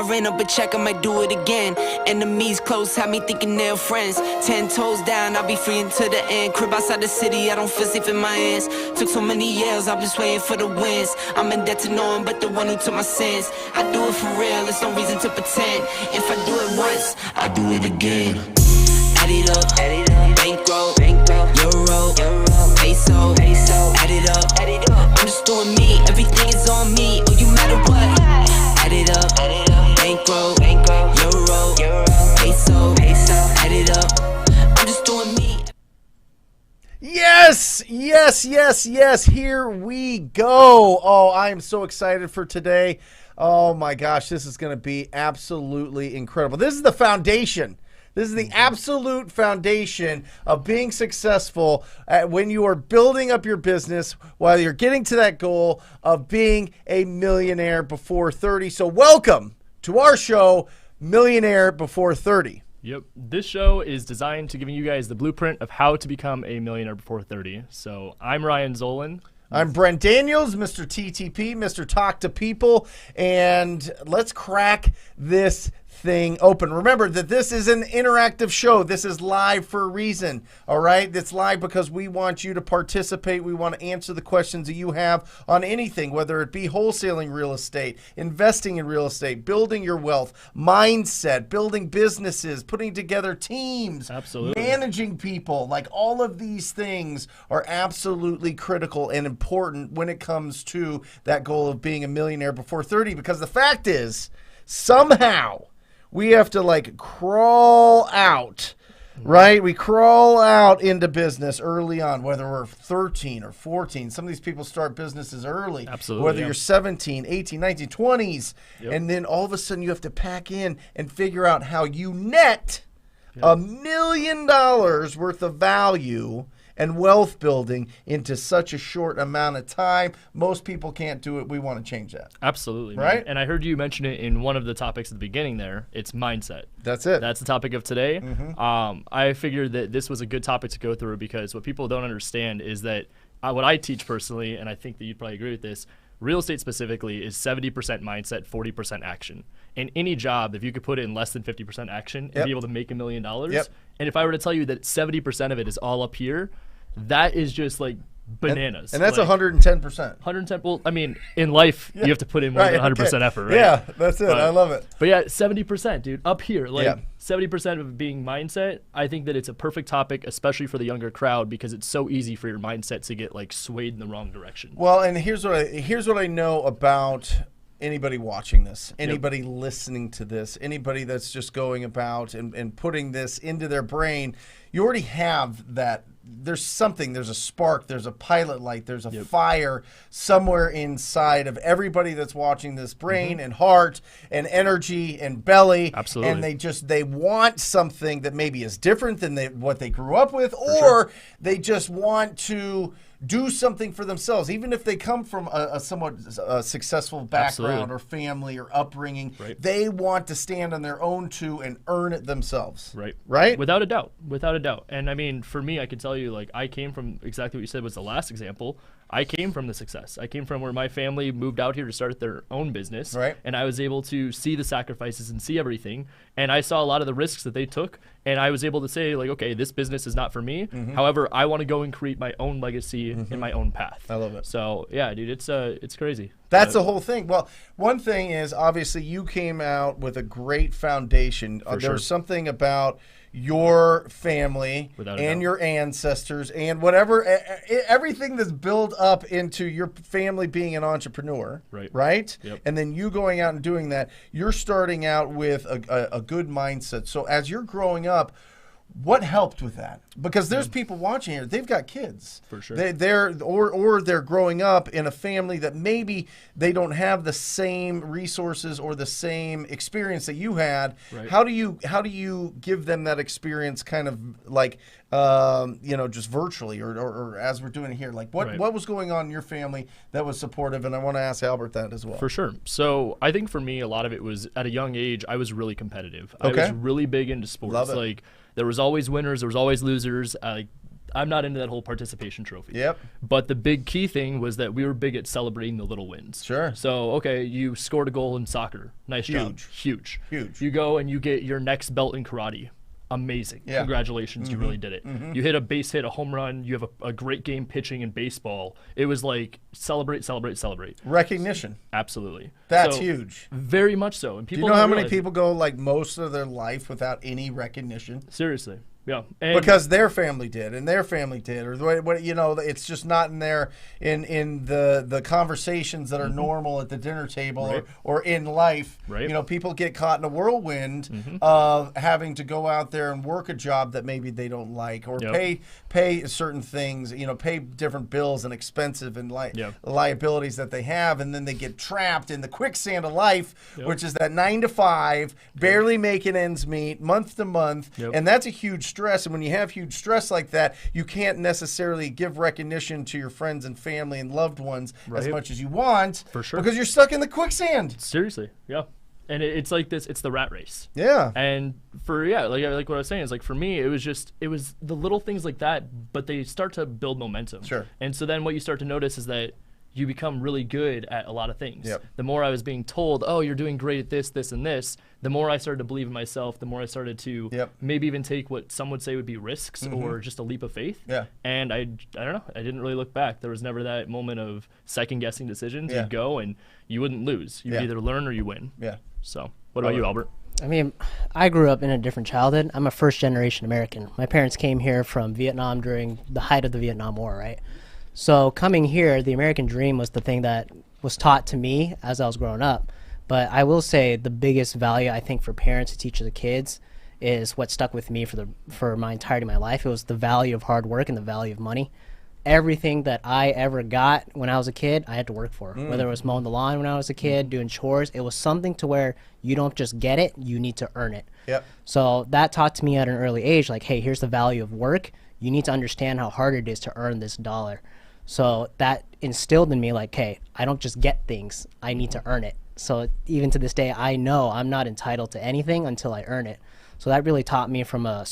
I ran up a check, I might do it again. Enemies close, had me thinking they're friends. 10 toes down, I'll be free until the end. Crib outside the city, I don't feel safe in my hands. Took so many years, I'm just waiting for the wins. I'm in debt to no one but the one who took my sins. I do it for real, there's no reason to pretend. If I do it once, I do it again. Add it up, bankroll, euro, peso, add it up. I'm just doing me, everything is on me, oh you matter what. Add it up, bankroll, euro, peso, add it up. I'm just doing me. Yes, here we go. Oh, I am so excited for today. Oh my gosh, this is going to be absolutely incredible. This is the foundation. This is the absolute foundation of being successful when you are building up your business while you're getting to that goal of being a millionaire before 30. So welcome to our show, Millionaire Before 30. Yep. This show is designed to give you guys the blueprint of how to become a millionaire before 30. So I'm Ryan Zolin. I'm Brent Daniels, Mr. TTP, Mr. Talk to People, and let's crack this thing open. Remember that this is an interactive show. This is live for a reason, all right? It's live because we want you to participate. We want to answer the questions that you have on anything, whether it be wholesaling real estate, investing in real estate, building your wealth, mindset, building businesses, putting together teams, absolutely, managing people. Like all of these things are absolutely critical and important when it comes to that goal of being a millionaire before 30, because the fact is, somehow we have to like crawl out, right? We crawl out into business early on, whether we're 13 or 14. Some of these people start businesses early. Absolutely. Whether you're 17, 18, 19, 20s. Yep. And then all of a sudden you have to pack in and figure out how you net $1 million worth of value and wealth building into such a short amount of time. Most people can't do it. We want to change that. Absolutely. Right? Man. And I heard you mention it in one of the topics at the beginning there. It's mindset. That's it. That's the topic of today. Mm-hmm. I figured that this was a good topic to go through because what people don't understand is that what I teach personally, and I think that you'd probably agree with this, real estate specifically is 70% mindset, 40% action. In any job, if you could put in less than 50% action and be able to make $1 million, and if I were to tell you that 70% of it is all up here, that is just like bananas. And that's like, 110%. 110. Well, I mean, in life, you have to put in more than 100% effort, right? Yeah, that's it. I love it. But yeah, 70%, dude, up here. Like 70% of it being mindset, I think that it's a perfect topic, especially for the younger crowd, because it's so easy for your mindset to get like swayed in the wrong direction. Well, and here's what I know about anybody watching this, anybody listening to this, anybody that's just going about and putting this into their brain. You already have that. There's something, there's a spark, there's a pilot light, there's a fire somewhere inside of everybody that's watching this, brain and heart and energy and belly. Absolutely. And they want something that maybe is different than what they grew up with, or they just want to do something for themselves, even if they come from a somewhat successful background or family or upbringing. They want to stand on their own two and earn it themselves. Right? Without a doubt. And I mean, for me, I can tell you, like, I came from exactly what you said was the last example. I came from the success. I came from where my family moved out here to start their own business. And I was able to see the sacrifices and see everything. And I saw a lot of the risks that they took. And I was able to say, like, okay, this business is not for me. However, I want to go and create my own legacy in my own path. I love it. So, yeah, dude, it's crazy. That's the whole thing. Well, one thing is, obviously, you came out with a great foundation. There's something about your family and your ancestors and whatever, everything that's built up into your family being an entrepreneur, right? And then you going out and doing that, you're starting out with a good mindset. So as you're growing up, what helped with that? Because there's people watching here, they've got kids. For sure. They're growing up in a family that maybe they don't have the same resources or the same experience that you had. How do you give them that experience kind of like just virtually or as we're doing it here? Like what was going on in your family that was supportive? And I want to ask Albert that as well. For sure. So I think for me, a lot of it was at a young age, I was really competitive. I was really big into sports. Love it. Like, there was always winners, there was always losers. I'm not into that whole participation trophy. Yep. But the big key thing was that we were big at celebrating the little wins. Sure. So, okay, you scored a goal in soccer. Nice job. Huge. You go and you get your next belt in karate. Amazing. Yeah. Congratulations, you really did it. You hit a base hit, a home run, you have a great game pitching in baseball. It was like celebrate. Recognition. Absolutely. That's huge. Very much so. And people do you know how many people go like most of their life without any recognition? Seriously. Yeah, because their family did, and their family did, or what it's just not in there in the conversations that are normal at the dinner table or in life. Right. People get caught in a whirlwind of having to go out there and work a job that maybe they don't like, or pay certain things, pay different bills and expensive and liabilities that they have, and then they get trapped in the quicksand of life, which is that 9 to 5, barely making ends meet, month to month, and that's a huge stress. And when you have huge stress like that, you can't necessarily give recognition to your friends and family and loved ones as much as you want. For sure. Because you're stuck in the quicksand. Seriously. Yeah. And it's like this, it's the rat race. Yeah. And like what I was saying is, like, for me, it was the little things like that, but they start to build momentum. Sure. And so then what you start to notice is that you become really good at a lot of things. Yep. The more I was being told, oh, you're doing great at this, this, and this, the more I started to believe in myself, the more I started to maybe even take what some would say would be risks or just a leap of faith. Yeah. And I don't know, I didn't really look back. There was never that moment of second-guessing decisions. You'd go and you wouldn't lose. You'd either learn or you win. Yeah. So what about you, Albert? I mean, I grew up in a different childhood. I'm a first-generation American. My parents came here from Vietnam during the height of the Vietnam War, right? So coming here, the American dream was the thing that was taught to me as I was growing up. But I will say the biggest value, I think, for parents to teach the kids is what stuck with me for my entirety of my life. It was the value of hard work and the value of money. Everything that I ever got when I was a kid, I had to work for. Whether it was mowing the lawn when I was a kid, doing chores, it was something to where you don't just get it, you need to earn it. Yep. So that taught to me at an early age, like, hey, here's the value of work. You need to understand how hard it is to earn this dollar. So that instilled in me, like, hey, I don't just get things, I need to earn it. So even to this day, I know I'm not entitled to anything until I earn it. So that really taught me from a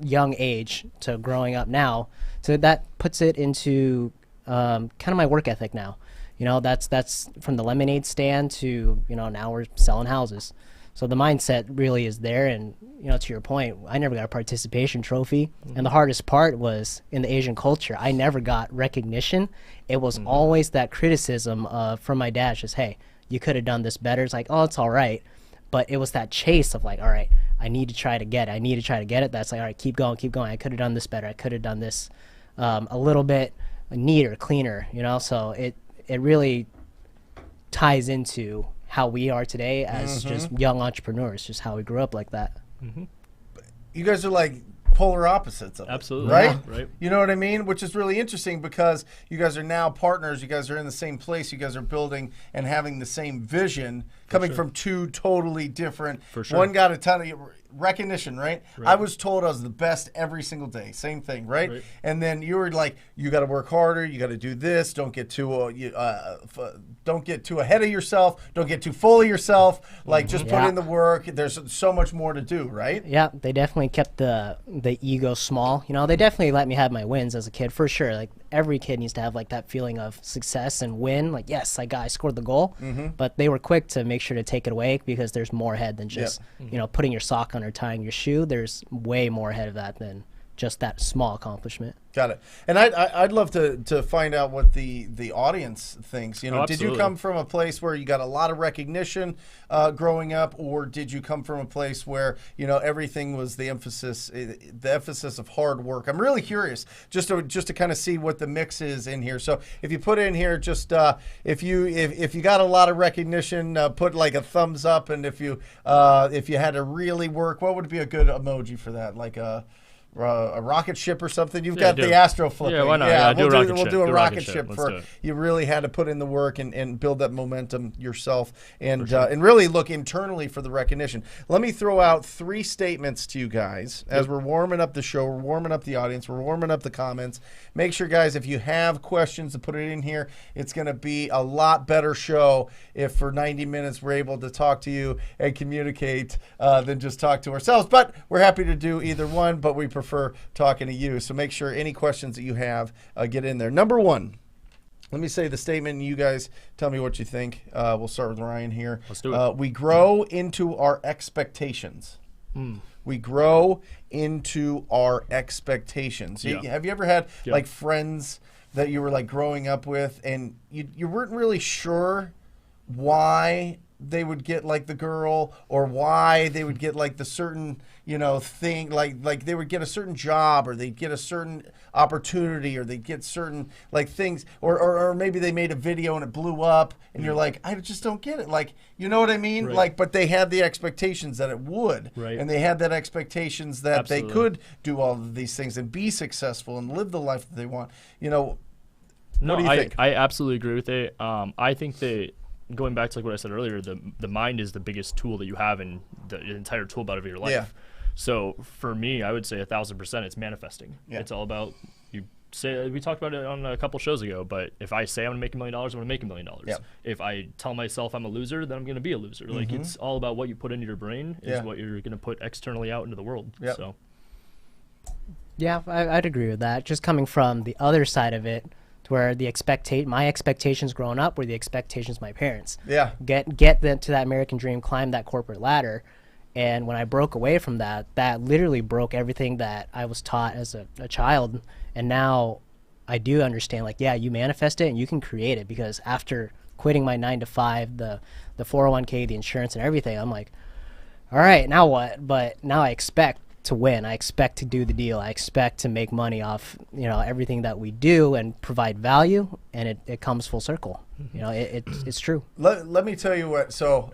young age to growing up now. So that puts it into kind of my work ethic now. That's from the lemonade stand to, now we're selling houses. So the mindset really is there. And, to your point, I never got a participation trophy. And the hardest part was in the Asian culture, I never got recognition. It was always that criticism from my dad, just, hey, you could have done this better. It's like, oh, it's all right. But it was that chase of like, all right, I need to try to get it. That's like, all right, keep going. I could have done this better. I could have done this a little bit neater, cleaner, So it really ties into how we are today as just young entrepreneurs, just how we grew up like that. You guys are like polar opposites of it. Absolutely. Right? Yeah, right. You know what I mean? Which is really interesting because you guys are now partners. You guys are in the same place. You guys are building and having the same vision coming from two totally different. For sure. One got a ton of recognition, right? I was told I was the best every single day. Same thing, right? And then you were like, you got to work harder. You got to do this. Don't get too ahead of yourself. Don't get too full of yourself. Like just put in the work. There's so much more to do, right? Yeah, they definitely kept the ego small. They definitely let me have my wins as a kid for sure. Like every kid needs to have like that feeling of success and win. Like, yes, I scored the goal, but they were quick to make sure to take it away because there's more ahead than just putting your sock on or tying your shoe. There's way more ahead of that than just that small accomplishment. Got it. And I'd love to find out what the audience thinks. Did you come from a place where you got a lot of recognition growing up, or did you come from a place where everything was the emphasis of hard work? I'm really curious just to kind of see what the mix is in here. So if you put in here just if you got a lot of recognition, put like a thumbs up, and if you had to really work, what would be a good emoji for that? Like a rocket ship or something. You've got the Astro Flipping. Yeah, why not? Yeah, we'll do a rocket ship for you. Really had to put in the work and build that momentum yourself, and really look internally for the recognition. Let me throw out 3 statements to you guys as we're warming up the show. We're warming up the audience. We're warming up the comments. Make sure, guys, if you have questions, to put it in here. It's going to be a lot better show if for 90 minutes we're able to talk to you and communicate than just talk to ourselves. But we're happy to do either one. But we prefer talking to you. So make sure any questions that you have, get in there. Number one, let me say the statement, and you guys tell me what you think. We'll start with Ryan here. Let's do it. We grow into our expectations. We grow into our expectations. Yeah. Have you ever had like friends that you were like growing up with, and you weren't really sure why they would get like the girl, or why they would get like the certain, thing, like they would get a certain job, or they'd get a certain opportunity, or they'd get certain like things, or maybe they made a video and it blew up, and you're like, I just don't get it. Like, you know what I mean? Right. Like, but they had the expectations that it would, right. And they had that expectations that Absolutely. they could do all of these things and be successful and live the life that they want. No, what do you think? I absolutely agree with it. I think that, going back to like what I said earlier, the mind is the biggest tool that you have in the entire tool belt of your life. Yeah. So for me, I would say 1,000% it's manifesting. Yeah. It's all about, you say, we talked about it on a couple shows ago, but if I say I'm gonna make $1 million, I'm gonna make $1 million. Yeah. If I tell myself I'm a loser, then I'm gonna be a loser. Like, it's all about what you put into your brain is what you're gonna put externally out into the world. Yeah. So Yeah, I'd agree with that. Just coming from the other side of it, to where my expectations growing up were the expectations of my parents. Yeah. Get them to that American dream, climb that corporate ladder. And when I broke away from that, that literally broke everything that I was taught as a child. And now I do understand, like, yeah, you manifest it and you can create it, because after quitting my 9-to-5, the 401k, the insurance and everything, I'm like, all right, now what? But now I expect to win. I expect to do the deal. I expect to make money off, everything that we do and provide value, and it comes full circle. It's true. Let me tell you what. So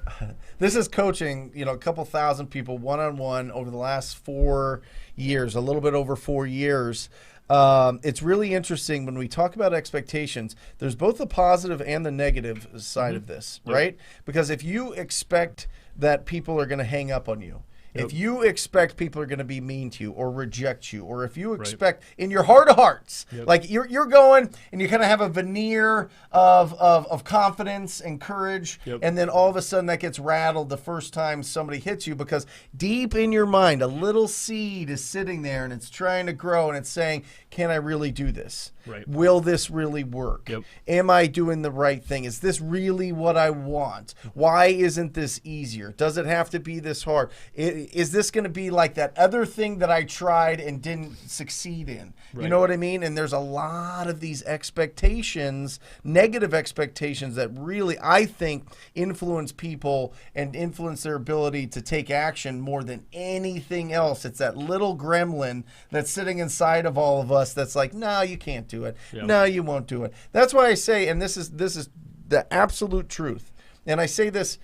this is coaching, a couple thousand people one-on-one over the last 4 years, a little bit over 4 years. It's really interesting when we talk about expectations. There's both the positive and the negative side of this, right? Because if you expect that people are going to hang up on you, if you expect people are going to be mean to you or reject you, or if you expect in your heart of hearts, like you're going and you kind of have a veneer of confidence and courage, and then all of a sudden that gets rattled the first time somebody hits you, because deep in your mind a little seed is sitting there and it's trying to grow and it's saying, can I really do this? Right. Will this really work? Am I doing the right thing? Is this really what I want? Why isn't this easier? Does it have to be this hard? Is this going to be like that other thing that I tried and didn't succeed in? You know what I mean? And there's a lot of these expectations, negative expectations, that really, I think, influence people and influence their ability to take action more than anything else. It's that little gremlin that's sitting inside of all of us that's like, no, you can't do it. No, you won't do it. That's why I say, and this is the absolute truth, and I say this,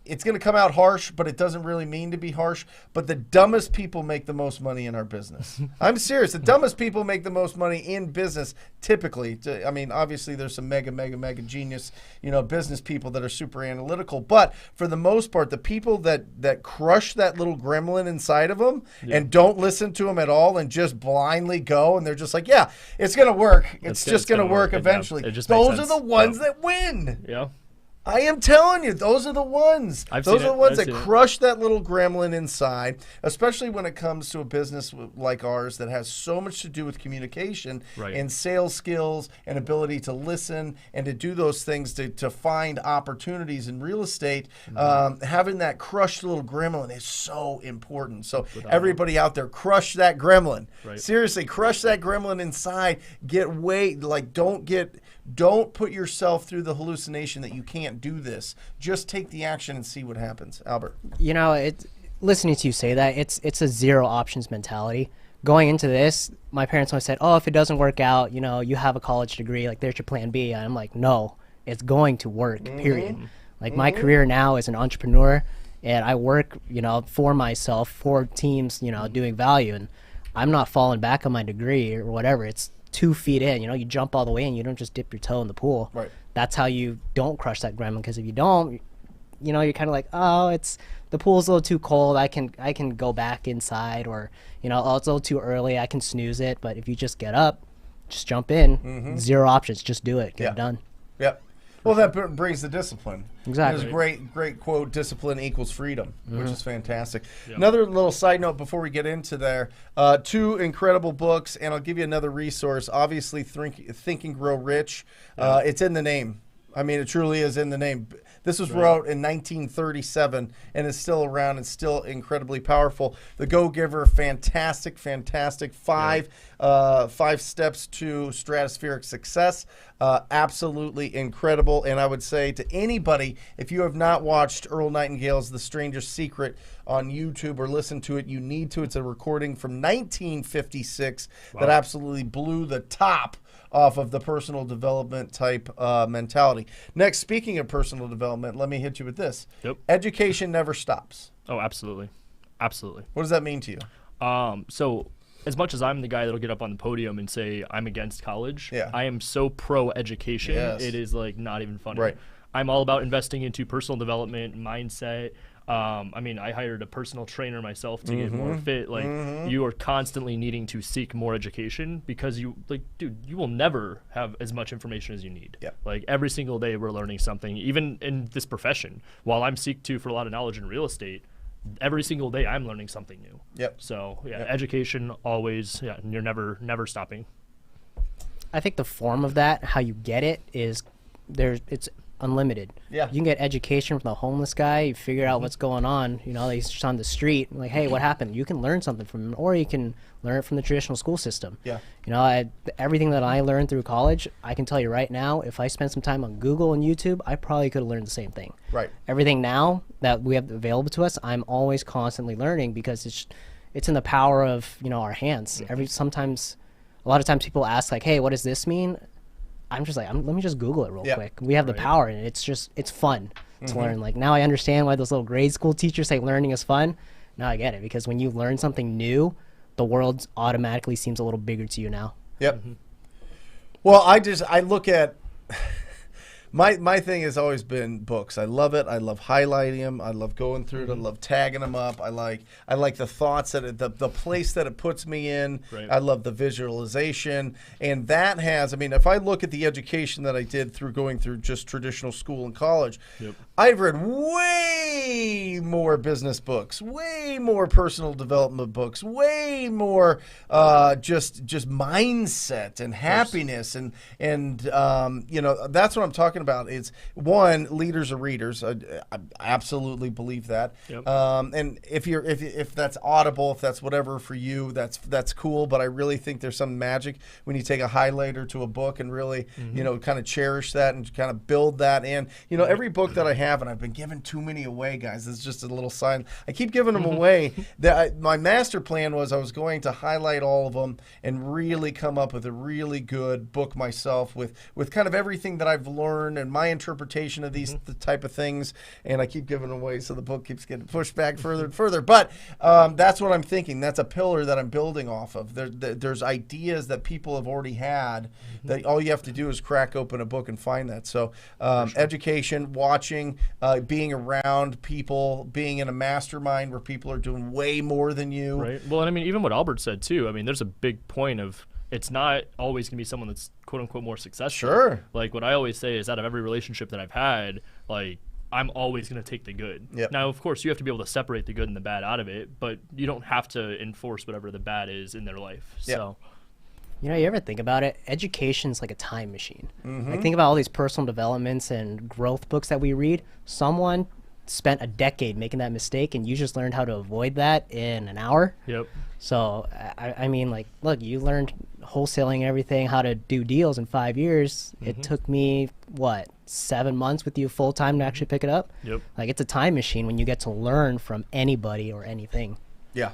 it's going to come out harsh, but it doesn't really mean to be harsh. But the dumbest people make the most money in our business. I'm serious. The dumbest people make the most money in business typically. I mean, obviously there's some mega genius, business people that are super analytical. But for the most part, the people that crush that little gremlin inside of them and don't listen to them at all and just blindly go, and they're just like, yeah, it's going to work. It's just going to work eventually. Those are the ones that win. Yeah. I am telling you, those are the ones. Those are the ones that crush that little gremlin inside, especially when it comes to a business like ours that has so much to do with communication and sales skills and ability to listen and to do those things to find opportunities in real estate. Having that crushed little gremlin is so important. So everybody out there, crush that gremlin. Seriously, crush that gremlin inside. Don't put yourself through the hallucination that you can't do this. Just take the action and see what happens. Albert. Listening to you say that, it's a zero options mentality. Going into this, my parents always said, oh, if it doesn't work out, you have a college degree, like there's your plan B. And I'm like, no, it's going to work, period. Like my career now is an entrepreneur, and I work, for myself, for teams, doing value. And I'm not falling back on my degree or whatever. It's 2 feet in, you jump all the way in, you don't just dip your toe in the pool. That's how you don't crush that gremlin, because if you don't, you're kind of like, oh, the pool's a little too cold, I can go back inside, or oh, it's a little too early, I can snooze it. But if you just get up, just jump in, zero options, just do it, get it done. Yep. Well, that brings the discipline. Exactly. There's a great quote, discipline equals freedom, which is fantastic. Yep. Another little side note before we get into there, 2 incredible books, and I'll give you another resource. Obviously, Think and Grow Rich. It's in the name. I mean, it truly is in the name. This was wrote in 1937 and is still around and still incredibly powerful. The Go-Giver, fantastic. 5 steps to stratospheric success. Absolutely incredible. And I would say to anybody, if you have not watched Earl Nightingale's The Strangest Secret on YouTube or listened to it, you need to. It's a recording from 1956 that absolutely blew the top off of the personal development type mentality. Next, speaking of personal development, let me hit you with this. Yep. Education never stops. Oh, absolutely. Absolutely. What does that mean to you? So as much as I'm the guy that'll get up on the podium and say I'm against college, I am so pro education. Yes. It is like not even funny. Right. I'm all about investing into personal development, mindset. I mean, I hired a personal trainer myself to get more fit. Like, you are constantly needing to seek more education because you, like, dude, you will never have as much information as you need. Yeah. Like, every single day we're learning something, even in this profession. While I'm seek to for a lot of knowledge in real estate, every single day I'm learning something new. Yep. So, education always, and you're never stopping. I think the form of that, how you get it, is it's unlimited. Yeah. You can get education from the homeless guy. You figure out what's going on. You know, he's just on the street. Like, hey, what happened? You can learn something from him, or you can learn it from the traditional school system. Yeah. You know, everything that I learned through college, I can tell you right now, if I spent some time on Google and YouTube, I probably could have learned the same thing. Right. Everything now that we have available to us, I'm always constantly learning because it's in the power of, you know, our hands. A lot of times people ask, like, hey, what does this mean? I'm just like, let me just Google it real quick. We have the power, and it's fun to learn. Like, now I understand why those little grade school teachers say learning is fun. Now I get it, because when you learn something new, the world automatically seems a little bigger to you now. Yep. Well, I look at my thing has always been books. I love it. I love highlighting them. I love going through it. I love tagging them up. I like the thoughts that the place that it puts me in. Right. I love the visualization, and that has. I mean, if I look at the education that I did through going through just traditional school and college, I've read way more business books, way more personal development books, way more just mindset and happiness and you know, that's what I'm talking about. It's one, leaders are readers. I absolutely believe that. Yep. And if that's audible, if that's whatever for you, that's cool. But I really think there's some magic when you take a highlighter to a book and really you know, kind of cherish that and kind of build that in. You know, every book that I have, and I've been giving too many away, guys. It's just a little sign. I keep giving them away. My master plan was I was going to highlight all of them and really come up with a really good book myself with kind of everything that I've learned and my interpretation of these the type of things. And I keep giving away, so the book keeps getting pushed back further and further. But that's what I'm thinking. That's a pillar that I'm building off of. There's ideas that people have already had that all you have to do is crack open a book and find that. So education, watching, being around people, being in a mastermind where people are doing way more than you. Right. Well, and I mean, even what Albert said too. I mean, there's a big point of it's not always going to be someone that's quote unquote more successful. Sure. Like what I always say is, out of every relationship that I've had, like, I'm always going to take the good. Yep. Now, of course, you have to be able to separate the good and the bad out of it, but you don't have to enforce whatever the bad is in their life. Yep. So. You know, you ever think about it? Education's like a time machine. Like, think about all these personal developments and growth books that we read. Someone spent a decade making that mistake, and you just learned how to avoid that in an hour. Yep. So, I mean, like, look, you learned wholesaling and everything, how to do deals in 5 years. It took me, 7 months with you full time to actually pick it up? Yep. Like, it's a time machine when you get to learn from anybody or anything. Yeah.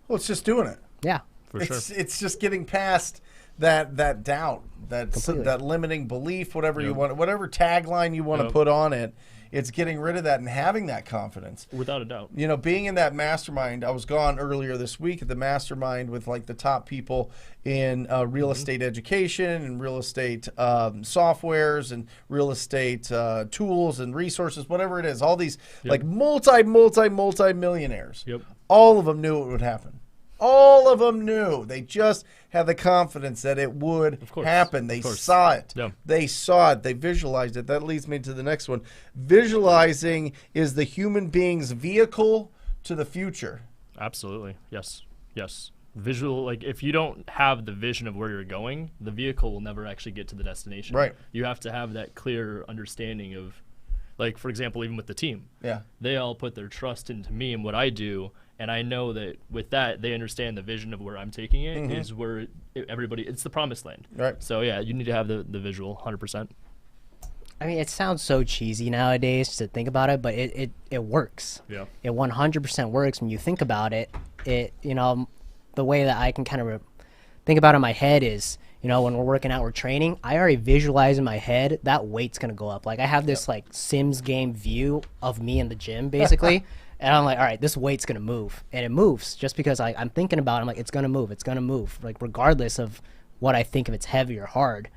Well, it's just doing it. Yeah. It's just getting past that doubt, that limiting belief, whatever you want, whatever tagline you want to put on it. It's getting rid of that and having that confidence. Without a doubt. You know, being in that mastermind, I was gone earlier this week at the mastermind with like the top people in real estate education and real estate softwares and real estate tools and resources, whatever it is. All these like multi millionaires. Yep. All of them knew it would happen. All of them knew. They just had the confidence that it would happen. They saw it. Yeah. They saw it. They visualized it. That leads me to the next one. Visualizing is the human being's vehicle to the future. Absolutely. Yes. Yes. Visual, like if you don't have the vision of where you're going, the vehicle will never actually get to the destination. Right. You have to have that clear understanding of, like, for example, even with the team. Yeah. They all put their trust into me and what I do, and I know that with that, they understand the vision of where I'm taking it is where it's the promised land. Right. So, yeah, you need to have the visual 100%. I mean, it sounds so cheesy nowadays to think about it, but it works. Yeah. It 100% works when you think about it. The way that I can kind of think about it in my head is, when we're working out, we're training, I already visualize in my head that weight's going to go up. Like, I have this, like, Sims game view of me in the gym, basically. And I'm like, all right, this weight's going to move. And it moves just because I'm thinking about it. I'm like, it's going to move. It's going to move. Like, regardless of what I think if it's heavy or hard,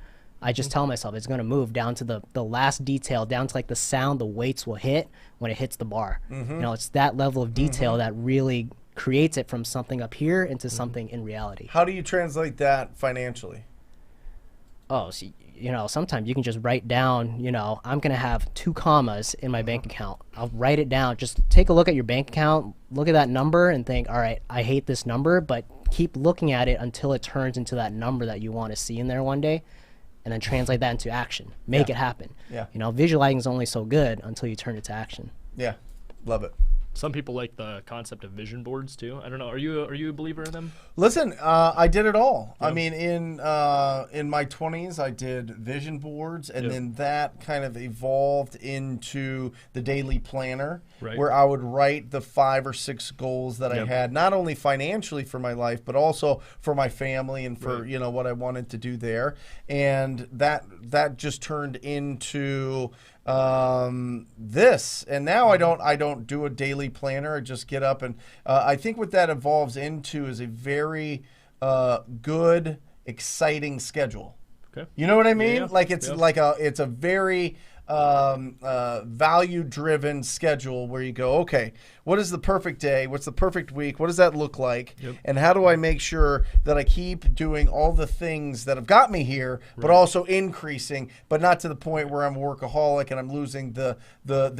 I just tell myself it's going to move down to the last detail, down to, like, the sound the weights will hit when it hits the bar. It's that level of detail that really creates it from something up here into something in reality. How do you translate that financially? Oh, so, sometimes you can just write down, I'm going to have 2 commas in my bank account. I'll write it down. Just take a look at your bank account, look at that number and think, all right, I hate this number, but keep looking at it until it turns into that number that you want to see in there one day, and then translate that into action. Make it happen. Yeah. Visualizing is only so good until you turn it to action. Yeah. Love it. Some people like the concept of vision boards too. I don't know. Are you a believer in them? Listen, I did it all. Yeah. I mean, in my 20s, I did vision boards, and then that kind of evolved into the daily planner, where I would write the 5 or 6 goals that I had, not only financially for my life, but also for my family and for what I wanted to do there. And that just turned into this, and now I don't do a daily planner. I just get up, and I think what that evolves into is a very good, exciting schedule. Okay. You know what I mean? Yeah. Like it's it's a very value-driven schedule where you go, okay, what is the perfect day? What's the perfect week? What does that look like? Yep. And how do I make sure that I keep doing all the things that have got me here, but also increasing, but not to the point where I'm a workaholic and I'm losing the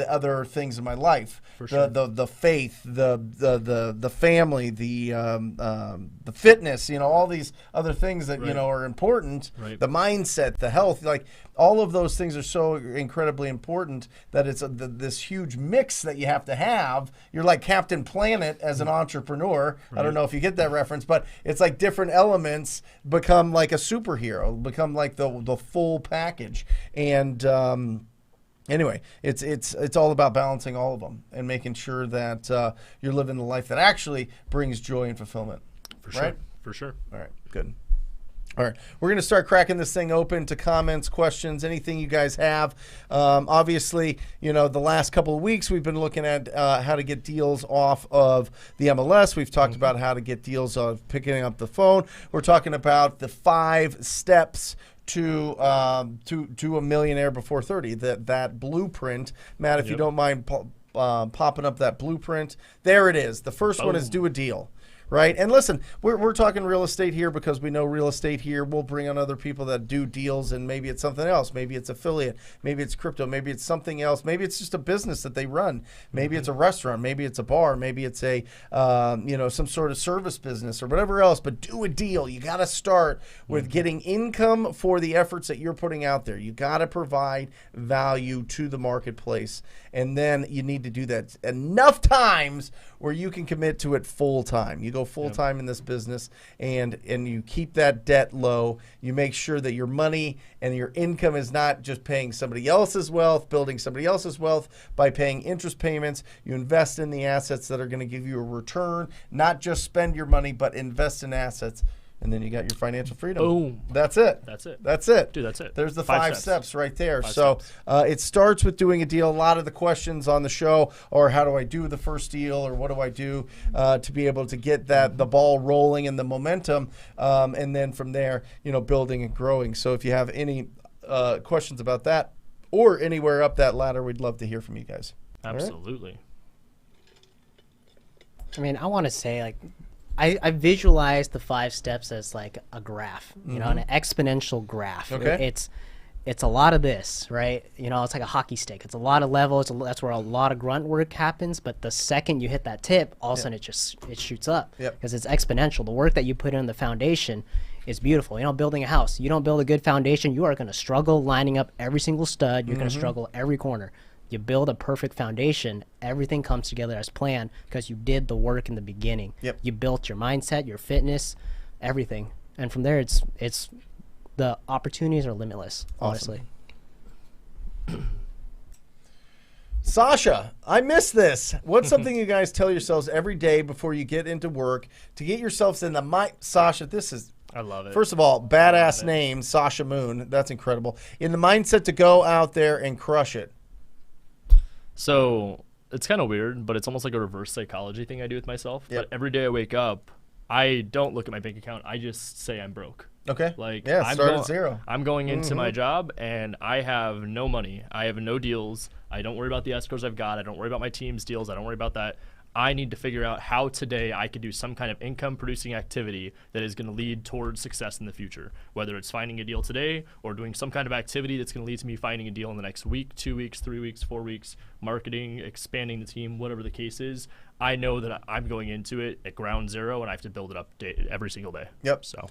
other things in my life. For sure. The faith, the family, the fitness, all these other things that are important. Right. The mindset, the health, like all of those things are so incredibly important that it's this huge mix that you have to have. You're like Captain Planet as an entrepreneur. Right. I don't know if you get that reference, but it's like different elements become like a superhero, become like the full package. And anyway, it's all about balancing all of them and making sure that you're living the life that actually brings joy and fulfillment. For sure. Right? For sure. All right, good. All right, we're going to start cracking this thing open to comments, questions, anything you guys have. Obviously, the last couple of weeks we've been looking at how to get deals off of the MLS. We've talked about how to get deals of picking up the phone. We're talking about the 5 steps to a millionaire before 30. That blueprint, Matt. If you don't mind popping up that blueprint, there it is. The first one is do a deal. Right? And listen, we're talking real estate here because we know real estate here. We'll bring on other people that do deals, and maybe it's something else. Maybe it's affiliate. Maybe it's crypto. Maybe it's something else. Maybe it's just a business that they run. Maybe it's a restaurant. Maybe it's a bar. Maybe it's a some sort of service business or whatever else. But do a deal. You got to start with getting income for the efforts that you're putting out there. You got to provide value to the marketplace, and then you need to do that enough times where you can commit to it full time. You go full time in this business, and you keep that debt low. You make sure that your money and your income is not just paying somebody else's wealth, building somebody else's wealth by paying interest payments. You invest in the assets that are going to give you a return, not just spend your money, but invest in assets. And then you got your financial freedom. Boom. That's it. That's it. That's it. Dude, that's it. There's the 5 steps right there. 5 so steps. It starts with doing a deal. A lot of the questions on the show are how do I do the first deal, or what do I do to be able to get the ball rolling and the momentum, and then from there, building and growing. So if you have any questions about that or anywhere up that ladder, we'd love to hear from you guys. Absolutely. I mean, I want to say, like, I visualize the 5 steps as like a graph, you know, an exponential graph. Okay. It's a lot of this, right? You know, it's like a hockey stick. It's a lot of levels. That's where a lot of grunt work happens. But the second you hit that tip, all of a sudden it shoots up because it's exponential. The work that you put in the foundation is beautiful. You know, building a house, you don't build a good foundation, you are going to struggle lining up every single stud. You're going to struggle every corner. You build a perfect foundation, everything comes together as planned because you did the work in the beginning. You built your mindset, your fitness, everything. And from there, it's the opportunities are limitless, honestly. Sasha, I miss this. What's something you guys tell yourselves every day before you get into work to get yourselves in the mind? Sasha, this is, I love it. first of all, badass name, Sasha Moon. That's incredible. In the mindset to go out there and crush it. So it's kind of weird, but it's almost like a reverse psychology thing I do with myself. But every day I wake up, I don't look at my bank account. I just say I'm broke. Okay. Like, start at zero. I'm going into my job and I have no money. I have no deals. I don't worry about the escrows I've got. I don't worry about my team's deals. I don't worry about that. I need to figure out how today I could do some kind of income producing activity that is going to lead towards success in the future, whether it's finding a deal today or doing some kind of activity that's going to lead to me finding a deal in the next week, 2 weeks, 3 weeks, 4 weeks, marketing, expanding the team, whatever the case is. I know that I'm going into it at ground zero and I have to build it up every single day. So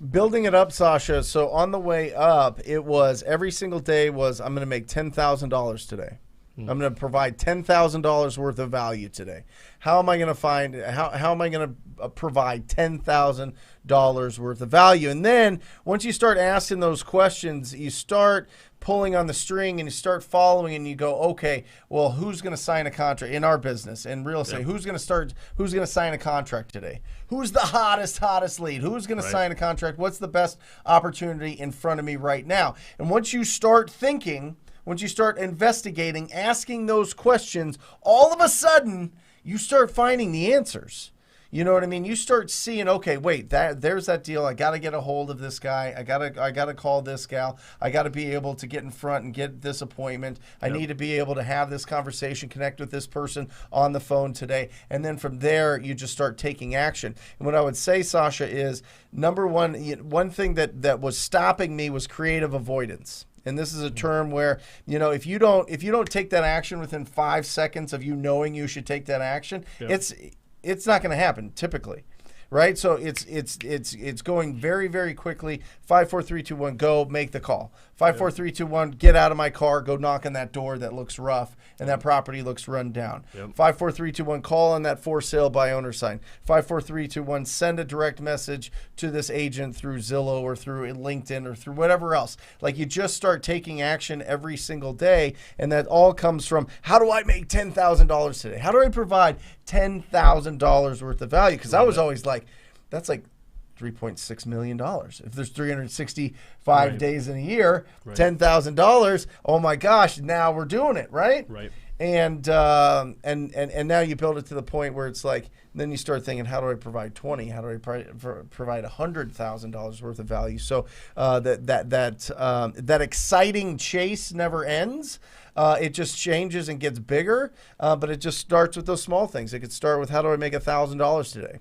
building it up, Sasha. So on the way up, it was every single day was I'm going to make $10,000 today. I'm going to provide $10,000 worth of value today. How am I going to find? How am I going to provide $10,000 worth of value? And then once you start asking those questions, you start pulling on the string and you start following, and you go, okay, well, who's going to sign a contract in our business in real estate? Who's going to sign a contract today? Who's the hottest lead? Who's going to sign a contract? What's the best opportunity in front of me right now? And once you start thinking, once you start investigating, asking those questions, all of a sudden you start finding the answers. You know what I mean? You start seeing, okay, wait, there's that deal. I got to get a hold of this guy. I got to call this gal. I got to be able to get in front and get this appointment. I need to be able to have this conversation, connect with this person on the phone today. And then from there, you just start taking action. And what I would say, Sasha, is number one thing that was stopping me was creative avoidance. And this is a term where, you know, if you don't take that action within 5 seconds of you knowing you should take that action, it's not going to happen typically, right? So it's going very, very quickly. 5, 4, 3, 2, 1, go make the call. 5, 4, 3, 2, 1, get out of my car, go knock on that door that looks rough and that property looks run down. 5, 4, 3, 2, 1, call on that for sale by owner sign. 5, 4, 3, 2, 1, send a direct message to this agent through Zillow or through LinkedIn or through whatever else. Like, you just start taking action every single day, and that all comes from, how do I make $10,000 today? How do I provide $10,000 worth of value? Because I was always like, that's like $3.6 million. If there's 365 days in a year, $10,000, oh my gosh, now we're doing it, right? And now you build it to the point where it's like, then you start thinking, how do I provide 20? How do I provide $100,000 worth of value? So that exciting chase never ends. It just changes and gets bigger, but it just starts with those small things. It could start with, how do I make $1,000 today?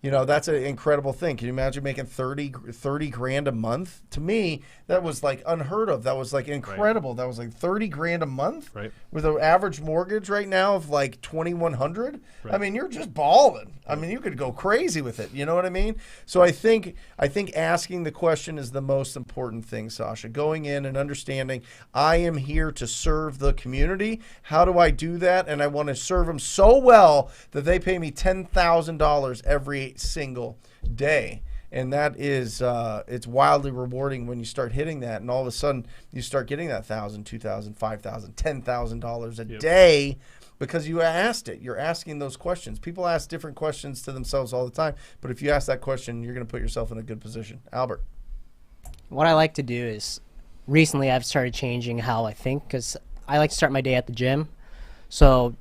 You know, that's an incredible thing. Can you imagine making 30 grand a month? To me, that was like unheard of. That was like incredible. That was like 30 grand a month with an average mortgage right now of like 2,100. I mean, you're just balling. I mean, you could go crazy with it. You know what I mean? So I think asking the question is the most important thing, Sasha. Going in and understanding, I am here to serve the community. How do I do that? And I want to serve them so well that they pay me $10,000 every single day. And that is, it's wildly rewarding when you start hitting that, and all of a sudden you start getting that $1,000, $2,000, $5,000, $10,000 a day because you asked it. You're asking those questions. People ask different questions to themselves all the time, but if you ask that question, you're going to put yourself in a good position. Albert. What I like to do is, recently I've started changing how I think, because I like to start my day at the gym. So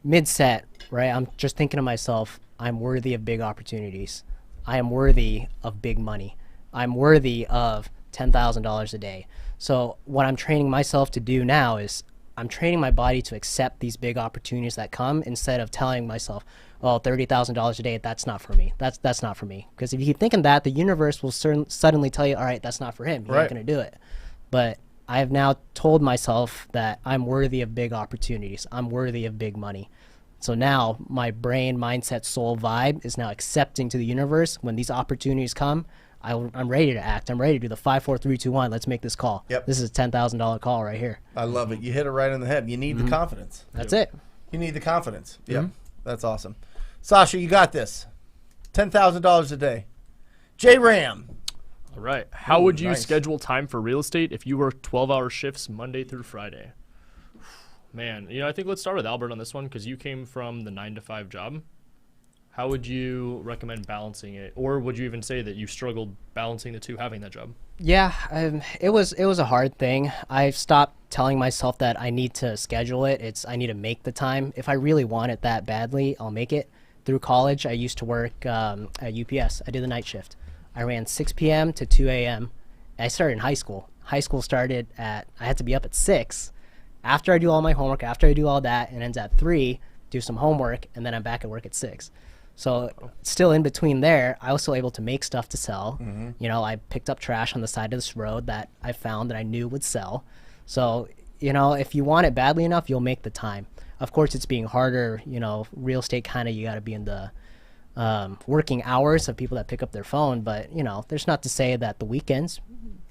mid-set, right, I'm just thinking to myself, I'm worthy of big opportunities. I am worthy of big money. I'm worthy of $10,000 a day. So what I'm training myself to do now is I'm training my body to accept these big opportunities that come, instead of telling myself, oh, $30,000 a day, that's not for me. That's not for me. Because if you keep thinking that, the universe will suddenly tell you, all right, that's not for him. He ain't going to do it. But I have now told myself that I'm worthy of big opportunities. I'm worthy of big money. So now my brain, mindset, soul, vibe is now accepting to the universe when these opportunities come. I'm ready to act. I'm ready to do the 5, 4, 3, 2, 1. Let's make this call. Yep. This is a $10,000 call right here. I love it. You hit it right on the head. You need the confidence. That's it. You need the confidence. Yeah, that's awesome. Sasha, you got this. $10,000 a day. J-Ram. All right. How would you schedule time for real estate if you work 12-hour shifts Monday through Friday? Man, I think let's start with Albert on this one because you came from the 9-to-5 job. How would you recommend balancing it? Or would you even say that you struggled balancing the two, having that job? Yeah, it was a hard thing. I stopped telling myself that I need to schedule it. I need to make the time. If I really want it that badly, I'll make it. Through college, I used to work at UPS. I did the night shift. I ran 6 p.m. to 2 a.m. I started in high school. High school started I had to be up at 6. After I do all my homework, after I do all that, it ends at 3, do some homework, and then I'm back at work at 6. So still in between there, I was still able to make stuff to sell. I picked up trash on the side of this road that I found that I knew would sell. So, if you want it badly enough, you'll make the time. Of course, it's being harder. Real estate kind of, you got to be in the working hours of people that pick up their phone. But, there's not to say that the weekends,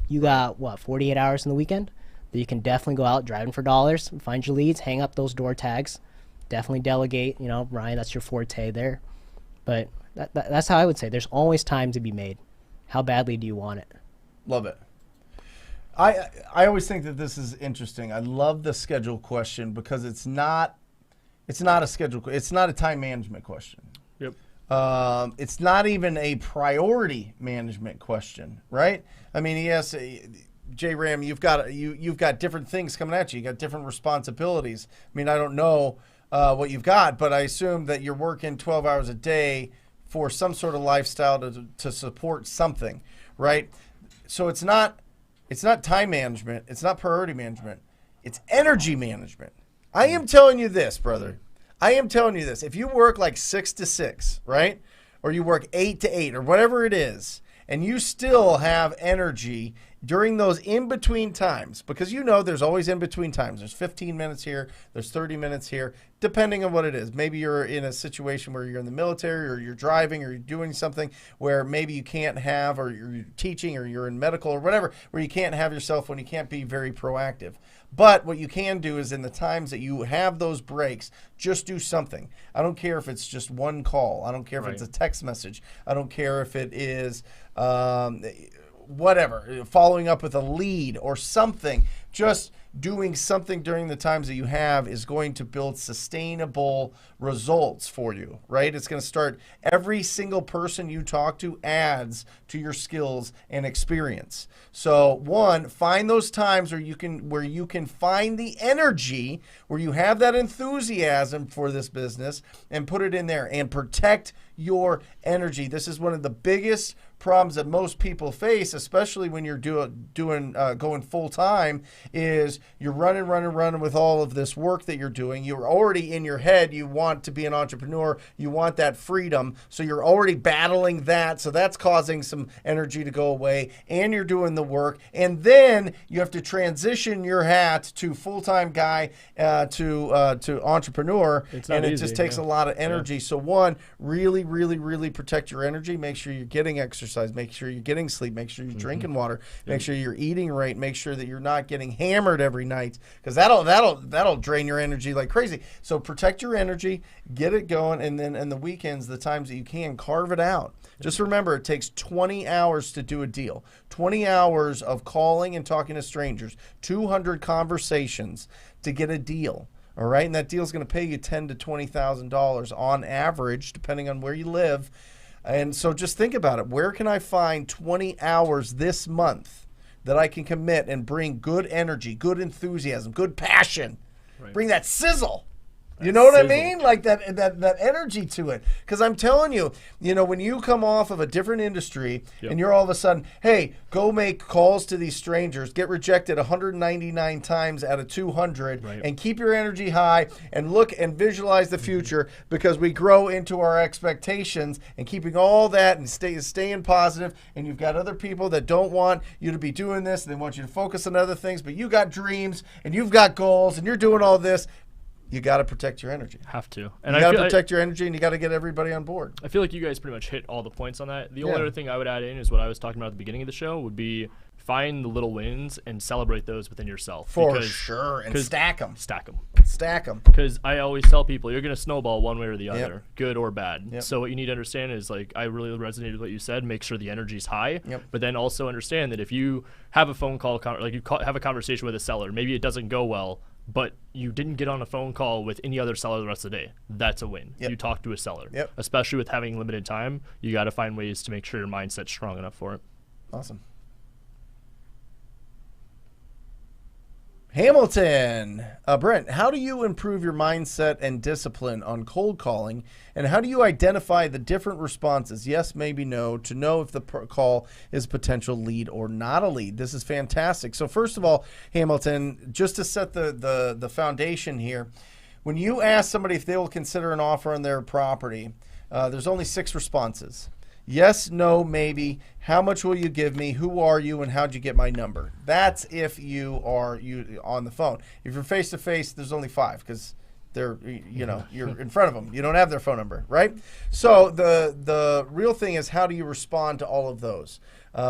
you got, 48 hours in the weekend that you can definitely go out driving for dollars, find your leads, hang up those door tags, definitely delegate. Ryan, that's your forte there. But that's how I would say. There's always time to be made. How badly do you want it? Love it. I always think that this is interesting. I love the schedule question because it's not a schedule. It's not a time management question. Yep. It's not even a priority management question, right? I mean, yes, J-Ram, you've got different things coming at you. You got different responsibilities. I mean, I don't know what you've got, but I assume that you're working 12 hours a day for some sort of lifestyle to support something, right? So it's not time management. It's not priority management. It's energy management. I am telling you this, brother. I am telling you this. If you work like 6 to 6, right? Or you work 8 to 8 or whatever it is, and you still have energy during those in-between times, because there's always in-between times. There's 15 minutes here, there's 30 minutes here, depending on what it is. Maybe you're in a situation where you're in the military or you're driving or you're doing something where maybe you can't have, or you're teaching or you're in medical or whatever, where you can't have your cell phone, you can't be very proactive. But what you can do is in the times that you have those breaks, just do something. I don't care if it's just one call. I don't care if it's a text message. I don't care if it is whatever, following up with a lead or something. Just doing something during the times that you have is going to build sustainable results for you, right? It's going to start, every single person you talk to adds to your skills and experience. So one, find those times where you can find the energy, where you have that enthusiasm for this business, and put it in there and protect your energy. This is one of the biggest problems that most people face, especially when you're going full time, is you're running with all of this work that you're doing. You're already in your head, you want to be an entrepreneur, you want that freedom, so you're already battling that, so that's causing some energy to go away, and you're doing the work, and then you have to transition your hat to full-time guy to entrepreneur, and it just takes a lot of energy. So one, really protect your energy. Make sure you're getting exercise, make sure you're getting sleep, make sure you're drinking water, make sure you're eating right, make sure that you're not getting hammered every night, because that'll drain your energy like crazy. So protect your energy, get it going, and then in the weekends, the times that you can, carve it out. Just remember, it takes 20 hours to do a deal. 20 hours of calling and talking to strangers, 200 conversations to get a deal. All right, and that deal is going to pay you $10,000 to $20,000 on average, depending on where you live. And so just think about it. Where can I find 20 hours this month that I can commit and bring good energy, good enthusiasm, good passion, bring that sizzle You know what I mean? Like that energy to it. Because I'm telling you, when you come off of a different industry and you're all of a sudden, hey, go make calls to these strangers, get rejected 199 times out of 200, and keep your energy high and look and visualize the future, because we grow into our expectations and keeping all that and staying positive. And you've got other people that don't want you to be doing this, and they want you to focus on other things, but you got dreams and you've got goals and you're doing all this. You got to protect your energy. Have to. And you got to protect your energy, and you got to get everybody on board. I feel like you guys pretty much hit all the points on that. The only other thing I would add in is what I was talking about at the beginning of the show would be find the little wins and celebrate those within yourself. For sure. And stack them. Stack them. Stack them. Because I always tell people you're going to snowball one way or the other, good or bad. So what you need to understand is, like, I really resonated with what you said. Make sure the energy's high, but then also understand that if you have a phone call, have a conversation with a seller, maybe it doesn't go well, but you didn't get on a phone call with any other seller the rest of the day. That's a win. You talked to a seller. Especially with having limited time, you got to find ways to make sure your mindset's strong enough for it. Awesome. Hamilton. Brent, how do you improve your mindset and discipline on cold calling, and how do you identify the different responses, yes, maybe no, to know if the call is a potential lead or not a lead? This is fantastic. So first of all, Hamilton, just to set the foundation here, when you ask somebody if they will consider an offer on their property, there's only 6 responses. Yes, no, maybe. How much will you give me? Who are you, and how'd you get my number? That's if you are on the phone. If you're face to face, there's only 5, because they're you're in front of them. You don't have their phone number, right? So the real thing is, how do you respond to all of those?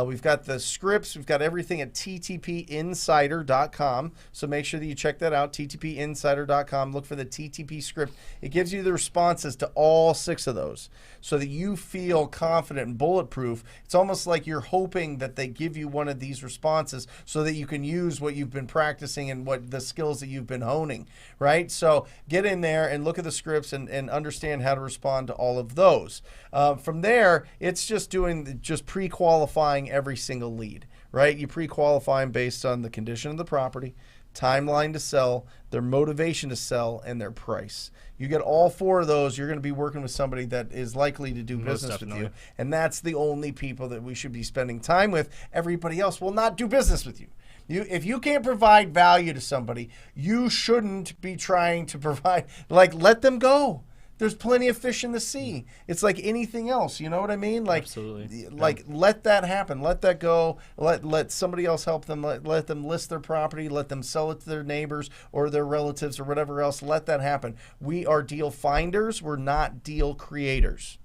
We've got the scripts. We've got everything at ttpinsider.com. So make sure that you check that out, ttpinsider.com. Look for the TTP script. It gives you the responses to all 6 of those so that you feel confident and bulletproof. It's almost like you're hoping that they give you one of these responses so that you can use what you've been practicing and what the skills that you've been honing, right? So get in there and look at the scripts and understand how to respond to all of those. From there, it's just doing pre-qualifying every single lead, right? You pre-qualify them based on the condition of the property, timeline to sell, their motivation to sell, and their price. You get all 4 of those, you're going to be working with somebody that is likely to do business with you. And that's the only people that we should be spending time with. Everybody else will not do business with you. If you can't provide value to somebody, you shouldn't be trying to provide, let them go. There's plenty of fish in the sea. It's like anything else. You know what I mean? Absolutely. Let that happen. Let that go. Let somebody else help them. Let them list their property. Let them sell it to their neighbors or their relatives or whatever else. Let that happen. We are deal finders. We're not deal creators.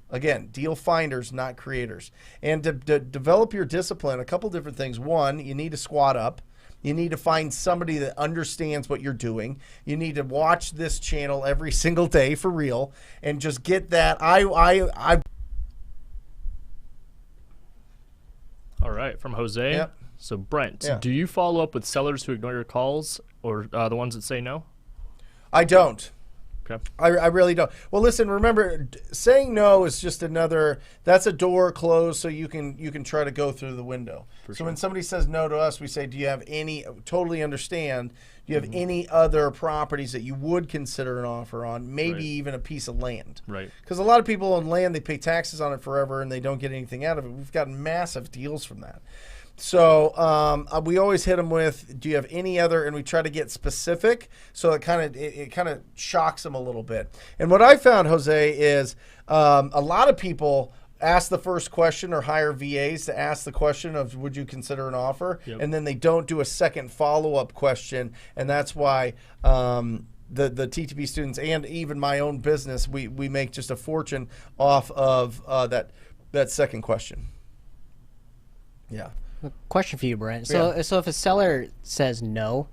Again, deal finders, not creators. And to develop your discipline, a couple different things. One, you need to squat up. You need to find somebody that understands what you're doing. You need to watch this channel every single day for real and just get that. All right, from Jose. Yep. So Brent, do you follow up with sellers who ignore your calls, or the ones that say no? I don't. Okay. I really don't. Well, listen, remember, saying no is just that's a door closed so you can try to go through the window. So when somebody says no to us, we say, do you have any, totally understand, do you have any other properties that you would consider an offer on, maybe even a piece of land? Right. Because a lot of people own land, they pay taxes on it forever and they don't get anything out of it. We've gotten massive deals from that. So we always hit them with, do you have any other, and we try to get specific, so it kind of shocks them a little bit. And what I found, Jose, is a lot of people ask the first question or hire VAs to ask the question of, would you consider an offer? Yep. And then they don't do a second follow-up question, and that's why the TTP students and even my own business, we make just a fortune off of that second question. Yeah. Question for you, Brent. So if a seller says no,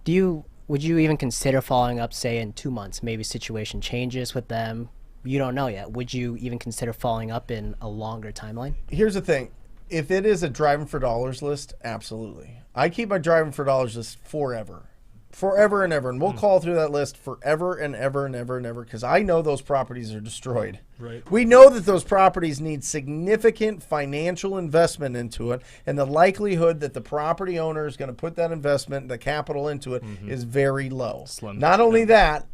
would you even consider following up, say, in 2 months? Maybe situation changes with them. You don't know yet. Would you even consider following up in a longer timeline? Here's the thing. If it is a driving for dollars list, absolutely. I keep my driving for dollars list forever. Forever and ever. And we'll call through that list forever and ever and ever and ever, because I know those properties are destroyed. Right. We know that those properties need significant financial investment into it, and the likelihood that the property owner is going to put that investment, the capital into it, is very low. Slim. Not only that,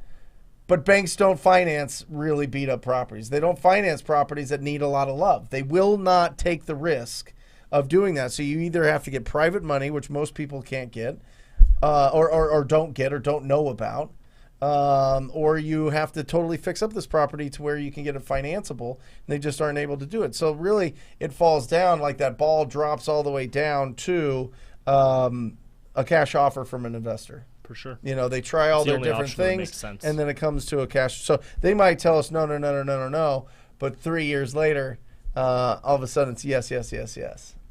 But banks don't finance really beat up properties. They don't finance properties that need a lot of love. They will not take the risk of doing that. So you either have to get private money, which most people can't get, or don't get or don't know about, or you have to totally fix up this property to where you can get it financeable. And they just aren't able to do it. So really, it falls down like that ball drops all the way down to a cash offer from an investor. For sure. You know, they try all their different things, and then it comes to a cash. So they might tell us no, but 3 years later, all of a sudden it's yes.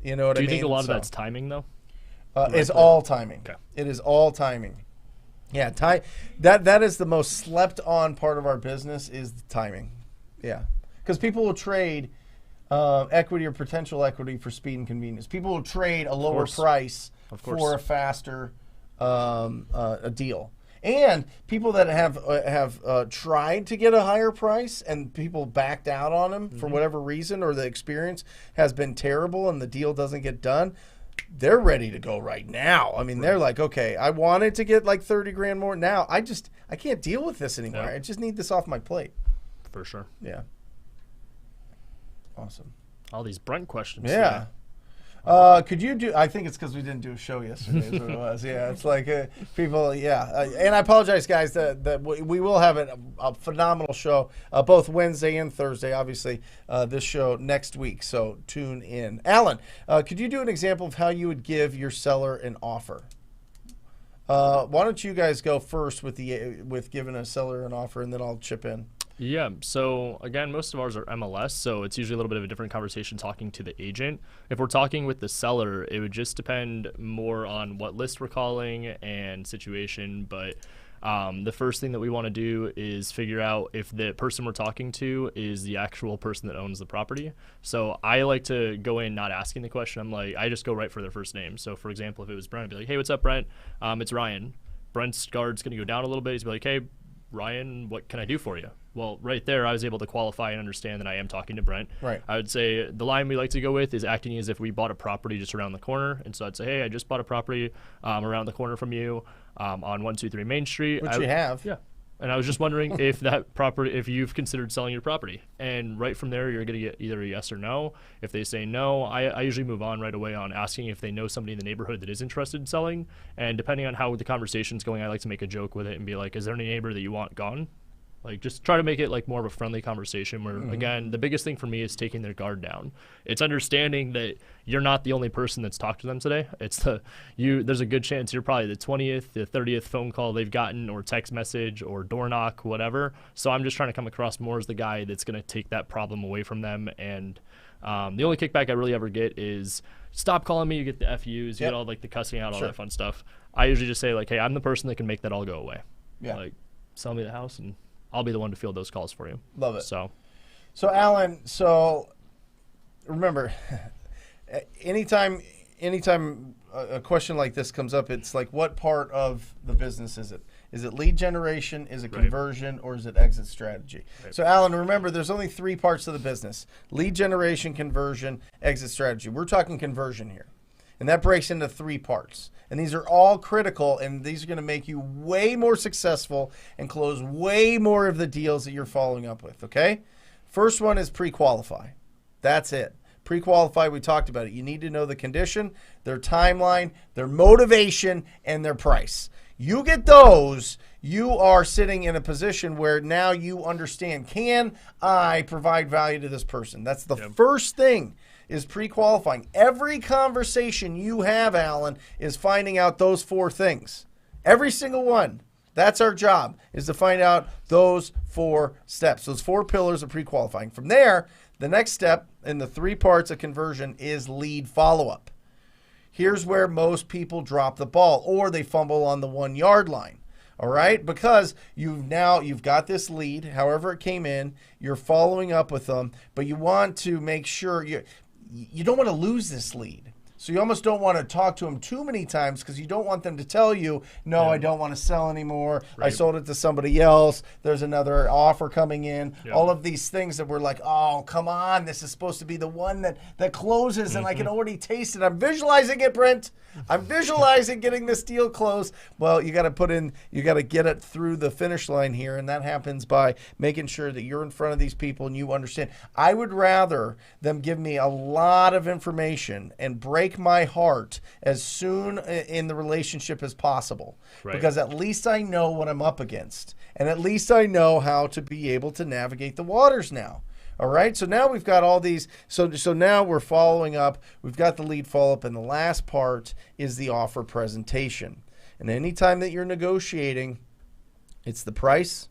You know what I mean? Do you think a lot of that's timing, though? It's all timing. Okay. It is all timing. Yeah, that is the most slept on part of our business is the timing. Yeah, because people will trade equity or potential equity for speed and convenience. People will trade a lower price for a faster a deal. And people that have tried to get a higher price and people backed out on them for whatever reason, or the experience has been terrible and the deal doesn't get done, they're ready to go right now. I mean, they're like, okay, I wanted to get like 30 grand more. Now I can't deal with this anymore. I just need this off my plate. For sure. Yeah. Awesome. All these Brent questions. Yeah. Could you do? I think it's because we didn't do a show yesterday. Is what it was. Yeah, it's like people. Yeah, and I apologize, guys. That we will have a phenomenal show both Wednesday and Thursday. Obviously, this show next week. So tune in. Alan, could you do an example of how you would give your seller an offer? Why don't you guys go first with giving a seller an offer, and then I'll chip in. Yeah, so again, most of ours are MLS, so it's usually a little bit of a different conversation talking to the agent. If we're talking with the seller, it would just depend more on what list we're calling and situation, but the first thing that we want to do is figure out if the person we're talking to is the actual person that owns the property. So I like to go in not asking the question. I just go right for their first name. So for example, if it was Brent, I'd be like, hey, what's up, Brent? It's Ryan. Brent's guard's going to go down a little bit. He's be like, hey, Ryan, what can I do for you? Well, right there, I was able to qualify and understand that I am talking to Brent. Right. I would say the line we like to go with is acting as if we bought a property just around the corner. And so I'd say, hey, I just bought a property around the corner from you on 123 Main Street. Which you have. Yeah. And I was just wondering if you've considered selling your property. And right from there, you're going to get either a yes or no. If they say no, I usually move on right away on asking if they know somebody in the neighborhood that is interested in selling. And depending on how the conversation's going, I like to make a joke with it and be like, is there any neighbor that you want gone? Like, just try to make it like more of a friendly conversation where, again, the biggest thing for me is taking their guard down. It's understanding that you're not the only person that's talked to them today. There's a good chance you're probably the 20th, the 30th phone call they've gotten, or text message, or door knock, whatever. So I'm just trying to come across more as the guy that's going to take that problem away from them. And the only kickback I really ever get is, stop calling me, you get the FUs, you get all like the cussing out, all that fun stuff. I usually just say like, hey, I'm the person that can make that all go away. Yeah. Like, sell me the house and I'll be the one to field those calls for you. Love it. So Alan, remember, anytime a question like this comes up, it's like, what part of the business is it? Is it lead generation? Is it conversion? Or is it exit strategy? Right. So Alan, remember, there's only 3 parts of the business: lead generation, conversion, exit strategy. We're talking conversion here. And that breaks into 3 parts. And these are all critical, and these are going to make you way more successful and close way more of the deals that you're following up with, okay? First one is pre-qualify. That's it. Pre-qualify, we talked about it. You need to know the condition, their timeline, their motivation, and their price. You get those, you are sitting in a position where now you understand, can I provide value to this person? That's the first thing. Is pre-qualifying. Every conversation you have, Alan, is finding out those 4 things. Every single one. That's our job, is to find out those 4 steps, those 4 pillars of pre-qualifying. From there, the next step in the 3 parts of conversion is lead follow-up. Here's where most people drop the ball, or they fumble on the 1-yard line. All right, because you've got this lead, however it came in, you're following up with them, but you want to make sure you don't want to lose this lead. So you almost don't want to talk to them too many times because you don't want them to tell you, no, I don't want to sell anymore. I sold it to somebody else. There's another offer coming in. All of these things that we're like, oh, come on. This is supposed to be the one that closes, and I can already taste it. I'm visualizing it, Brent. I'm visualizing getting this deal closed. Well, you got to get it through the finish line here, and that happens by making sure that you're in front of these people and you understand. I would rather them give me a lot of information and break my heart as soon in the relationship as possible, because at least I know what I'm up against, and at least I know how to be able to navigate the waters now. All right, so now we've got all these. So now we're following up. We've got the lead follow-up, and the last part is the offer presentation. And anytime that you're negotiating, it's the price,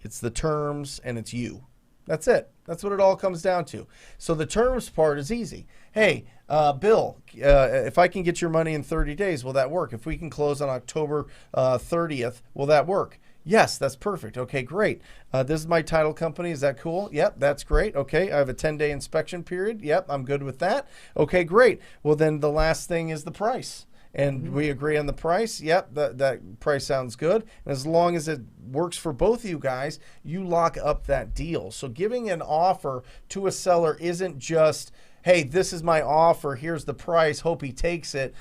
it's the terms, and it's you. That's it. That's what it all comes down to. So the terms part is easy. Hey, Bill, if I can get your money in 30 days, will that work? If we can close on October 30th, will that work? Yes, that's perfect. Okay, great. This is my title company. Is that cool? Yep, that's great. Okay, I have a 10-day inspection period. Yep, I'm good with that. Okay, great. Well, then the last thing is the price. And we agree on the price. Yep, that price sounds good. And as long as it works for both of you guys, you lock up that deal. So giving an offer to a seller isn't just, hey, this is my offer. Here's the price. Hope he takes it.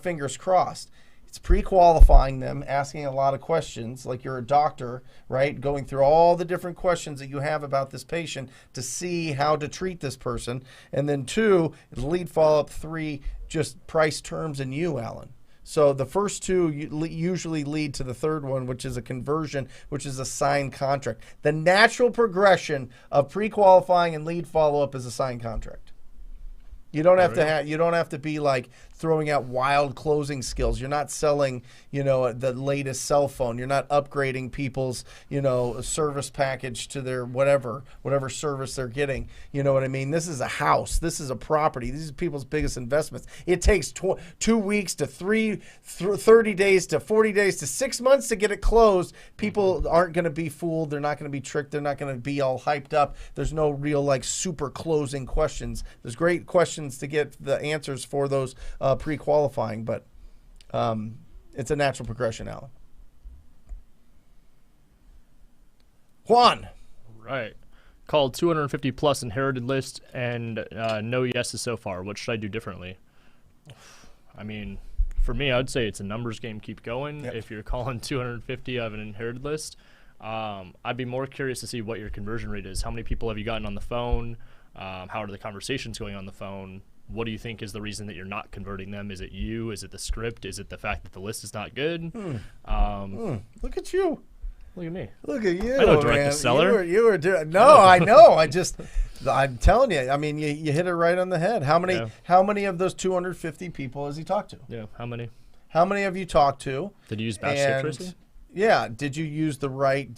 Fingers crossed. It's pre-qualifying them, asking a lot of questions, like you're a doctor, right? Going through all the different questions that you have about this patient to see how to treat this person. And then 2, lead follow-up. 3, just price, terms, and you, Alan. So the first 2 usually lead to the third one, which is a conversion, which is a signed contract. The natural progression of pre-qualifying and lead follow-up is a signed contract. You don't have to be like throwing out wild closing skills. You're not selling, the latest cell phone. You're not upgrading people's, service package to their whatever service they're getting. You know what I mean? This is a house. This is a property. These are people's biggest investments. It takes 2 weeks to 30 days to 40 days to 6 months to get it closed. People aren't going to be fooled. They're not going to be tricked. They're not going to be all hyped up. There's no real super closing questions. There's great questions to get the answers for those pre-qualifying, but it's a natural progression, Alan. Juan. Right. Called 250 plus inherited list and no yeses so far. What should I do differently? I mean, for me, I would say it's a numbers game. Keep going. Yep. If you're calling 250 of an inherited list, I'd be more curious to see what your conversion rate is. How many people have you gotten on the phone? How are the conversations going on the phone? What do you think is the reason that you're not converting them? Is it you? Is it the script? Is it the fact that the list is not good? Look at you. Look at me. Look at you, I know direct man. to seller. You were doing. No, I know. I'm telling you. I mean, you hit it right on the head. How many of those 250 people has he talked to? Yeah. How many? How many have you talked to? Did you use batch skip tracing? Yeah. Did you get the right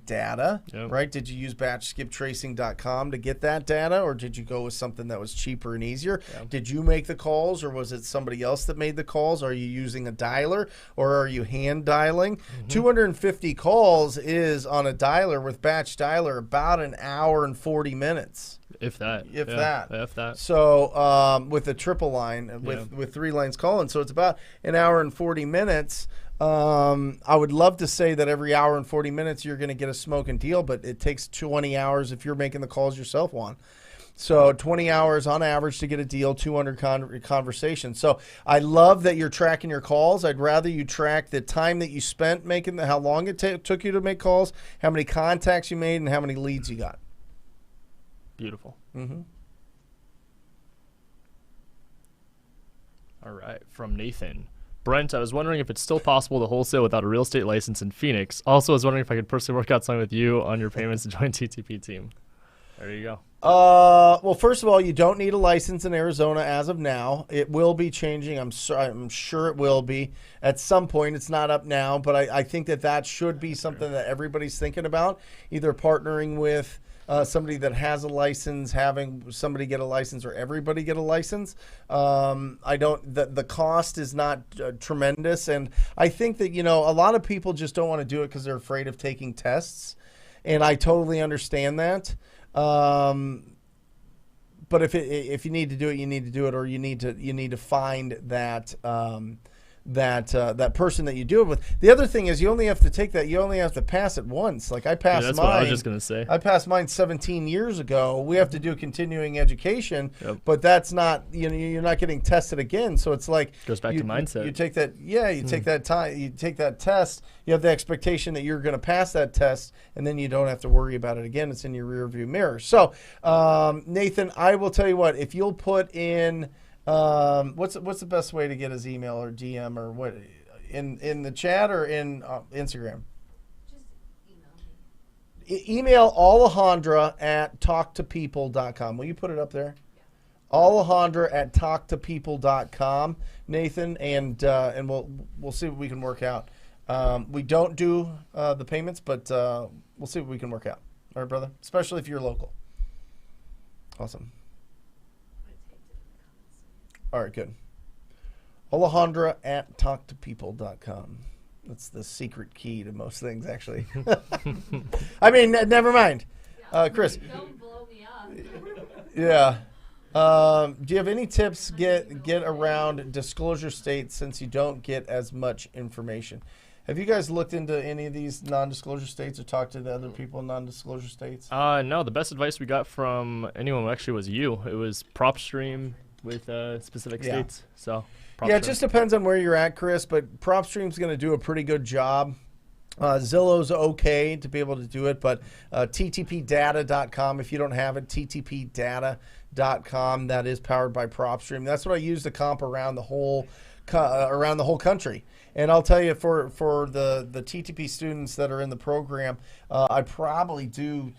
data? Yep. Right? Did you use batchskiptracing.com to get that data, or did you go with something that was cheaper and easier? Yep. Did you make the calls, or was it somebody else that made the calls? Are you using a dialer, or are you hand dialing? 250 calls is on a dialer with batch dialer about an hour and 40 minutes. If that. If that. So with a triple line, with 3 lines calling, so it's about an hour and 40 minutes. I would love to say that every hour and 40 minutes you're going to get a smoking deal, but it takes 20 hours if you're making the calls yourself, Juan. So 20 hours on average to get a deal, 200 conversations. So I love that you're tracking your calls. I'd rather you track the time that you spent making how long it took you to make calls, how many contacts you made, and how many leads you got. Beautiful. All right. From Nathan. Brent, I was wondering if it's still possible to wholesale without a real estate license in Phoenix. Also, I was wondering if I could personally work out something with you on your payments to join TTP team. There you go. Well, first of all, you don't need a license in Arizona as of now. It will be changing. I'm sure it will be at some point. It's not up now, but I think that should be something that everybody's thinking about, either partnering with somebody that has a license, having somebody get a license, or everybody get a license. The cost is not tremendous, and I think that a lot of people just don't want to do it because they're afraid of taking tests, and I totally understand that. But if you need to do it, you need to do it, or you need to find that that person that you do it with. The other thing is you only have to pass it once. Like I passed that's mine. what I was just gonna say. I passed mine 17 years ago. We have to do continuing education, but that's not, you're not getting tested again. So it's like goes back to mindset. You take that, take that time, you take that test. You have the expectation that you're going to pass that test, and then you don't have to worry about it again. It's in your rearview mirror. So Nathan, I will tell you what, if you'll put in. What's the best way to get his email or DM or what in the chat or in Instagram? Just email me. Email Alejandra at talktopeople.com. Will you put it up there? Yeah. Alejandra at talktopeople.com, Nathan, and we'll see what we can work out. We don't do the payments, but we'll see what we can work out. All right, brother? Especially if you're local. Awesome. All right, good. Alejandra at talktopeople.com. That's the secret key to most things, actually. I mean, never mind. Chris. Don't blow me up. Yeah. Do you have any tips get around disclosure states since you don't get as much information? Have you guys looked into any of these non-disclosure states or talked to the other people in non-disclosure states? No, the best advice we got from anyone actually was you. It was PropStream with specific states. So it just depends on where you're at, Chris, but PropStream's going to do a pretty good job. Zillow's okay to be able to do it, but ttpdata.com, if you don't have it, ttpdata.com, that is powered by PropStream. That's what I use to comp around the whole country. And I'll tell you, for the TTP students that are in the program, I probably do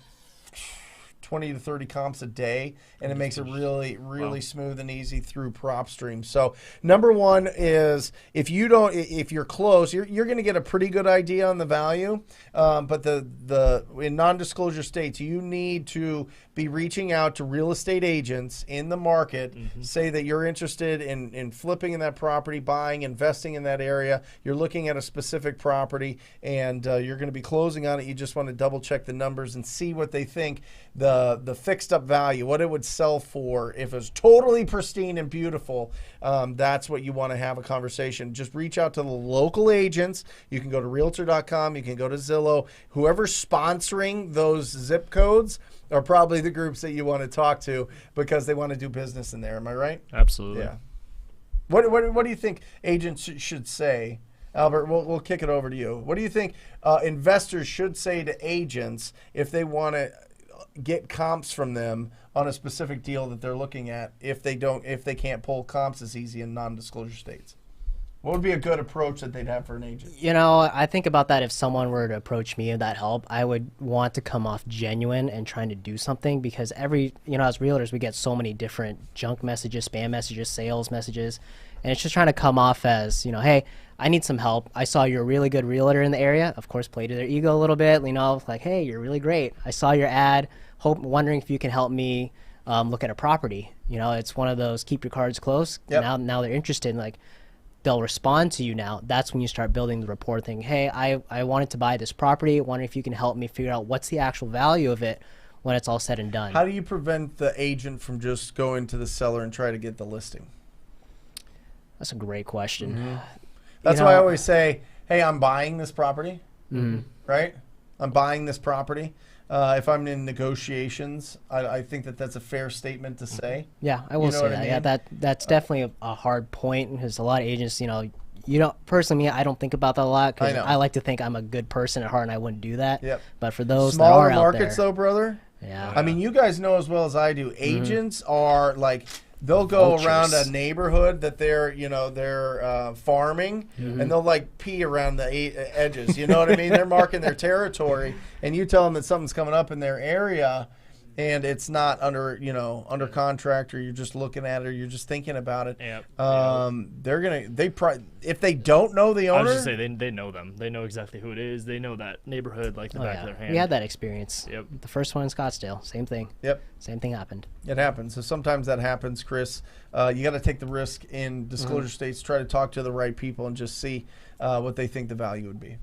20 to 30 comps a day, and it makes it really smooth and easy through PropStream. So number one is if you're close, you're going to get a pretty good idea on the value. But in non-disclosure states, you need to be reaching out to real estate agents in the market, say that you're interested in flipping in that property, buying, investing in that area. You're looking at a specific property, and you're going to be closing on it. You just want to double check the numbers and see what they think the fixed up value, what it would sell for if it was totally pristine and beautiful. That's what you want to have a conversation. Just reach out to the local agents. You can go to realtor.com. You can go to Zillow. Whoever's sponsoring those zip codes are probably the groups that you want to talk to because they want to do business in there. Am I right? Absolutely. Yeah. What do you think agents should say? Albert, we'll kick it over to you. What do you think investors should say to agents if they want to get comps from them on a specific deal that they're looking at if they can't pull comps as easy in non-disclosure states? What would be a good approach that they'd have for an agent? I think about that if someone were to approach me of that help, I would want to come off genuine and trying to do something because as realtors, we get so many different junk messages, spam messages, sales messages, and it's just trying to come off as, hey, I need some help. I saw you're a really good realtor in the area. Of course, play to their ego a little bit, like, hey, you're really great. I saw your ad, wondering if you can help me look at a property. It's one of those keep your cards close. Yep. Now they're interested, like, they'll respond to you now. That's when you start building the rapport thing. Hey, I wanted to buy this property. Wondering if you can help me figure out what's the actual value of it when it's all said and done. How do you prevent the agent from just going to the seller and try to get the listing? That's a great question. Mm-hmm. That's why I always say, hey, I'm buying this property, right? I'm buying this property. If I'm in negotiations, I think that's a fair statement to say. Yeah, I will say that. I mean? Yeah, that's definitely a hard point because a lot of agents, personally, I don't think about that a lot because I like to think I'm a good person at heart and I wouldn't do that. Yep. But for those smaller that are markets, out there, though, brother. Yeah. I mean, you guys know as well as I do. Agents are like. They'll go around a neighborhood that they're farming, and they'll like pee around the edges. You know what I mean? They're marking their territory, and you tell them that something's coming up in their area, and it's not under contract, or you're just looking at it, or you're just thinking about it. Yep. If they don't know the owner, I was just say they know them. They know exactly who it is. They know that neighborhood like the back of their hand. We had that experience. Yep. The first one in Scottsdale, same thing. Yep. Same thing happened. It happens. So sometimes that happens, Chris. You got to take the risk in disclosure states. Try to talk to the right people and just see what they think the value would be.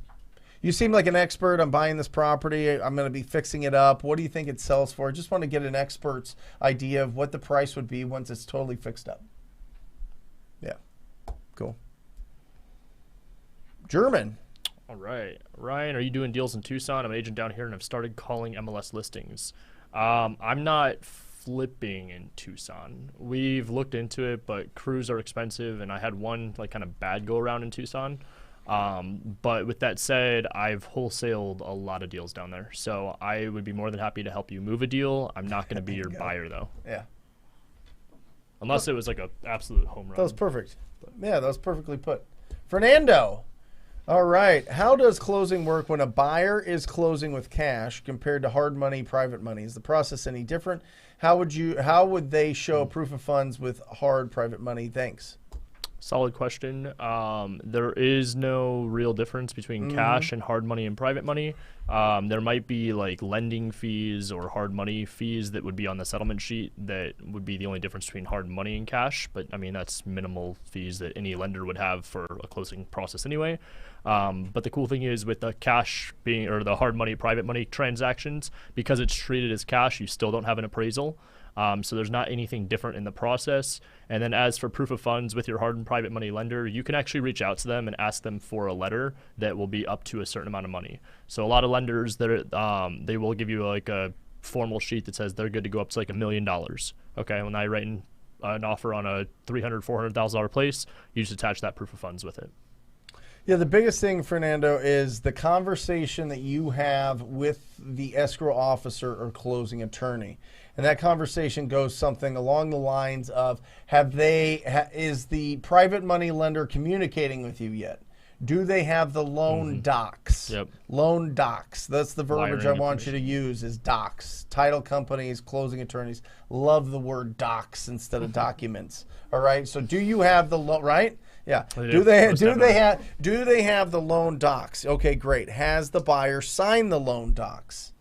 You seem like an expert. I'm buying this property. I'm going to be fixing it up. What do you think it sells for? I just want to get an expert's idea of what the price would be once it's totally fixed up. Yeah. Cool. German. All right. Ryan, are you doing deals in Tucson? I'm an agent down here, and I've started calling MLS listings. I'm not flipping in Tucson. We've looked into it, but crews are expensive, and I had one like kind of bad go around in Tucson. But with that said, I've wholesaled a lot of deals down there, so I would be more than happy to help you move a deal. I'm not going to be your buyer though. Yeah. Unless it was like an absolute home run. That was perfect. Yeah, that was perfectly put. Fernando. All right. How does closing work when a buyer is closing with cash compared to hard money, private money? Is the process any different? How would they show proof of funds with hard private money? Thanks. Solid question. There is no real difference between cash and hard money and private money. There might be like lending fees or hard money fees that would be on the settlement sheet that would be the only difference between hard money and cash. But I mean, that's minimal fees that any lender would have for a closing process anyway. But the cool thing is with the cash being, or the hard money, private money transactions, because it's treated as cash, you still don't have an appraisal. So there's not anything different in the process. And then as for proof of funds with your hard and private money lender, you can actually reach out to them and ask them for a letter that will be up to a certain amount of money. So a lot of lenders, they will give you like a formal sheet that says they're good to go up to like $1 million. Okay, when I write an offer on a $300,000, $400,000 place, you just attach that proof of funds with it. Yeah, the biggest thing, Fernando, is the conversation that you have with the escrow officer or closing attorney. And that conversation goes something along the lines of, is the private money lender communicating with you yet? Do they have the loan docs? Yep. Loan docs. That's the verbiage Wiring I want you to use is docs. Title companies, closing attorneys love the word docs instead of documents. All right. So do you have the loan, right? Yeah. Do they have the loan docs? Okay, great. Has the buyer signed the loan docs?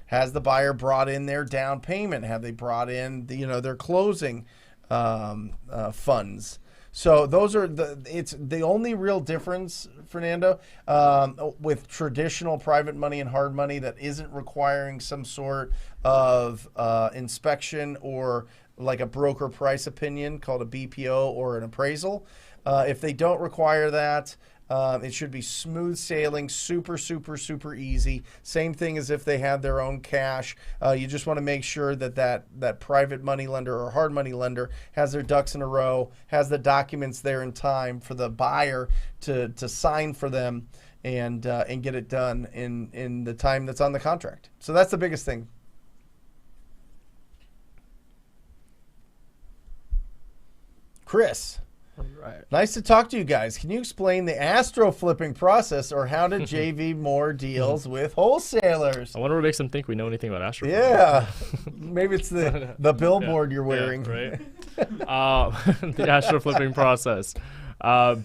Has the buyer brought in their down payment? Have they brought in their closing funds? So those are it's the only real difference, Fernando, with traditional private money and hard money that isn't requiring some sort of inspection or like a broker price opinion called a BPO or an appraisal. If they don't require that, it should be smooth sailing, super, super, super easy. Same thing as if they had their own cash. You just want to make sure that private money lender or hard money lender has their ducks in a row, has the documents there in time for the buyer to sign for them and get it done in the time that's on the contract. So that's the biggest thing. Chris. Right. Nice to talk to you guys. Can you explain the Astro Flipping process or how to JV more deals with wholesalers? I wonder what makes them think we know anything about Astro. Yeah. Maybe it's the billboard you're wearing. Yeah, right. The Astro Flipping process.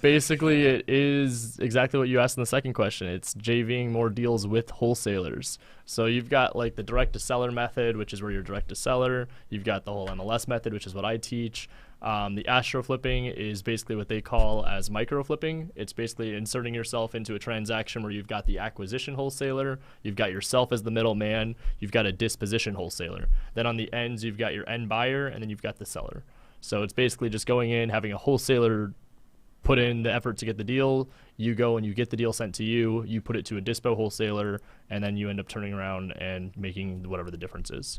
Basically, it is exactly what you asked in the second question. It's JVing more deals with wholesalers. So you've got like the direct to seller method, which is where you're direct to seller. You've got the whole MLS method, which is what I teach. The Astro Flipping is basically what they call as micro flipping. It's basically inserting yourself into a transaction where you've got the acquisition wholesaler, you've got yourself as the middleman, you've got a disposition wholesaler. Then on the ends, you've got your end buyer, and then you've got the seller. So it's basically just going in, having a wholesaler put in the effort to get the deal. You go and you get the deal sent to you. You put it to a dispo wholesaler, and then you end up turning around and making whatever the difference is.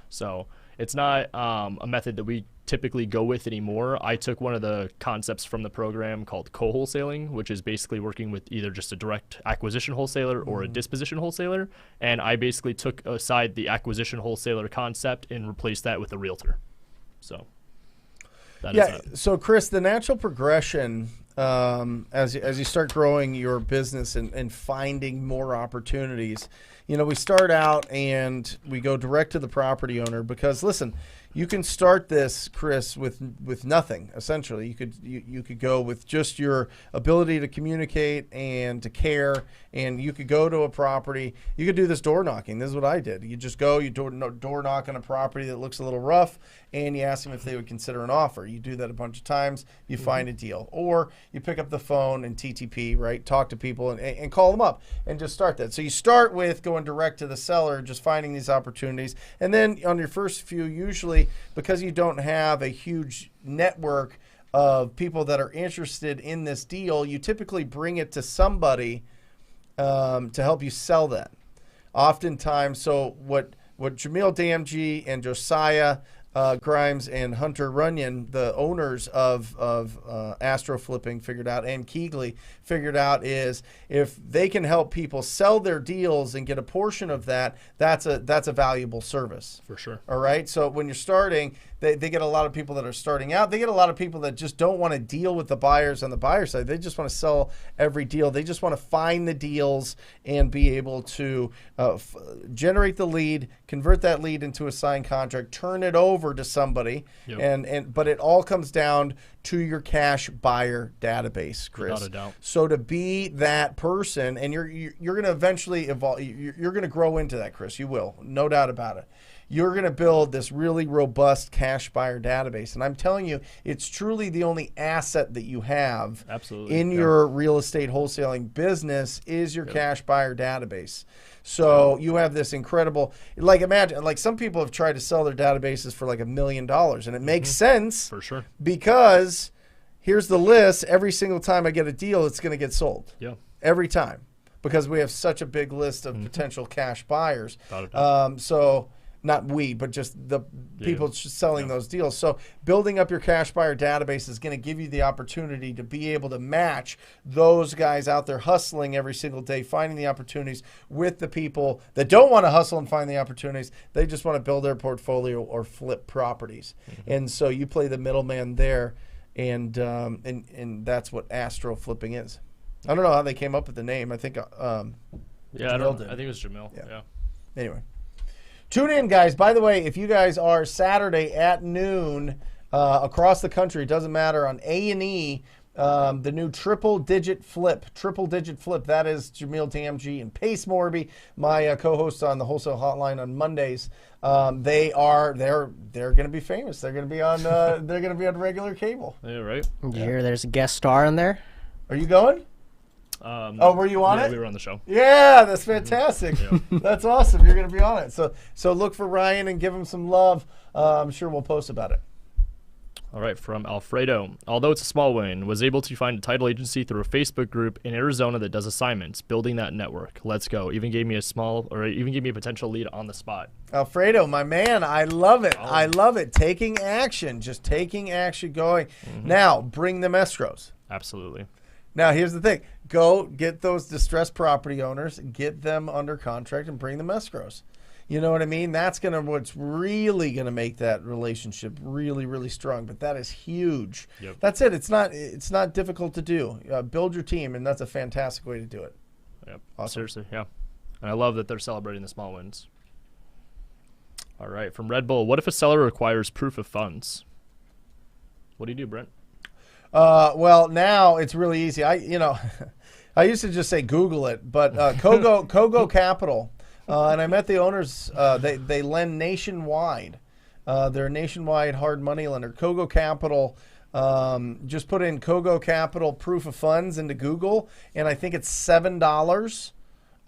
So it's not a method that we typically go with anymore. I took one of the concepts from the program called co-wholesaling, which is basically working with either just a direct acquisition wholesaler or a disposition wholesaler. And I basically took aside the acquisition wholesaler concept and replaced that with a realtor. So that is that. So Chris, the natural progression as you start growing your business and finding more opportunities, we start out and we go direct to the property owner because, listen, you can start this, Chris, with nothing. Essentially, you could go with just your ability to communicate and to care, and you could go to a property. You could do this door knocking. This is what I did. You just go, you door knock on a property that looks a little rough, and you ask them if they would consider an offer. You do that a bunch of times. You find a deal, or you pick up the phone and TTP, right? Talk to people and call them up and just start that. So you start with going direct to the seller, just finding these opportunities, and then on your first few, usually, because you don't have a huge network of people that are interested in this deal, you typically bring it to somebody to help you sell that. Oftentimes, so what Jamil Damji and Josiah Grimes and Hunter Runyon, the owners of Astro Flipping, figured out, and Keegley figured out, is if they can help people sell their deals and get a portion of that, that's a valuable service. For sure. All right. So when you're starting, they get a lot of people that are starting out. They get a lot of people that just don't want to deal with the buyers on the buyer side. They just want to sell every deal. They just want to find the deals and be able to generate the lead, convert that lead into a signed contract, turn it over to somebody. Yep. But it all comes down to your cash buyer database, Chris. Without a doubt. So to be that person, and you're going to eventually evolve, you're going to grow into that, Chris. You will, no doubt about it. You're going to build this really robust cash buyer database. And I'm telling you, it's truly the only asset that you have in your real estate wholesaling business is your cash buyer database. So you have this incredible, like imagine, like some people have tried to sell their databases for like $1 million, and it makes sense for sure, because here's the list. Every single time I get a deal, it's going to get sold. Yeah. Every time, because we have such a big list of potential cash buyers. So not we, but just the people selling those deals. So building up your cash buyer database is going to give you the opportunity to be able to match those guys out there hustling every single day, finding the opportunities with the people that don't want to hustle and find the opportunities. They just want to build their portfolio or flip properties. And so you play the middleman there, and that's what Astro Flipping is. I don't know how they came up with the name. I think I think it was Jamil. Yeah. Anyway. Tune in, guys. By the way, if you guys are Saturday at noon across the country, it doesn't matter, on A&E, the new triple-digit flip, that is Jamil Damji and Pace Morby, my co-hosts on the Wholesale Hotline on Mondays. They're going to be famous. They're going to be on regular cable. Yeah, right. Did you hear there's a guest star in there? Are you going? Were you on it? We were on the show. Yeah, that's fantastic. That's awesome. You're going to be on it. So look for Ryan and give him some love. I'm sure we'll post about it. All right, from Alfredo. Although it's a small win, was able to find a title agency through a Facebook group in Arizona that does assignments, building that network. Let's go. Even gave me a potential lead on the spot. Alfredo, my man, I love it. I love it. Taking action, just taking action, going. Now, bring them escrows. Absolutely. Now, here's the thing. Go get those distressed property owners, get them under contract, and bring them escrows. You know what I mean? That's what's really going to make that relationship really, really strong. But that is huge. Yep. That's it. It's not difficult to do. Build your team, and that's a fantastic way to do it. Yep. Awesome. Seriously, yeah. And I love that they're celebrating the small wins. All right, from Red Bull. What if a seller requires proof of funds? What do you do, Brent? Well, now it's really easy. I I used to just say Google it, but Kogo Capital, and I met the owners. They lend nationwide. They're a nationwide hard money lender. Kogo Capital. Just put in Kogo Capital proof of funds into Google, and I think it's $7,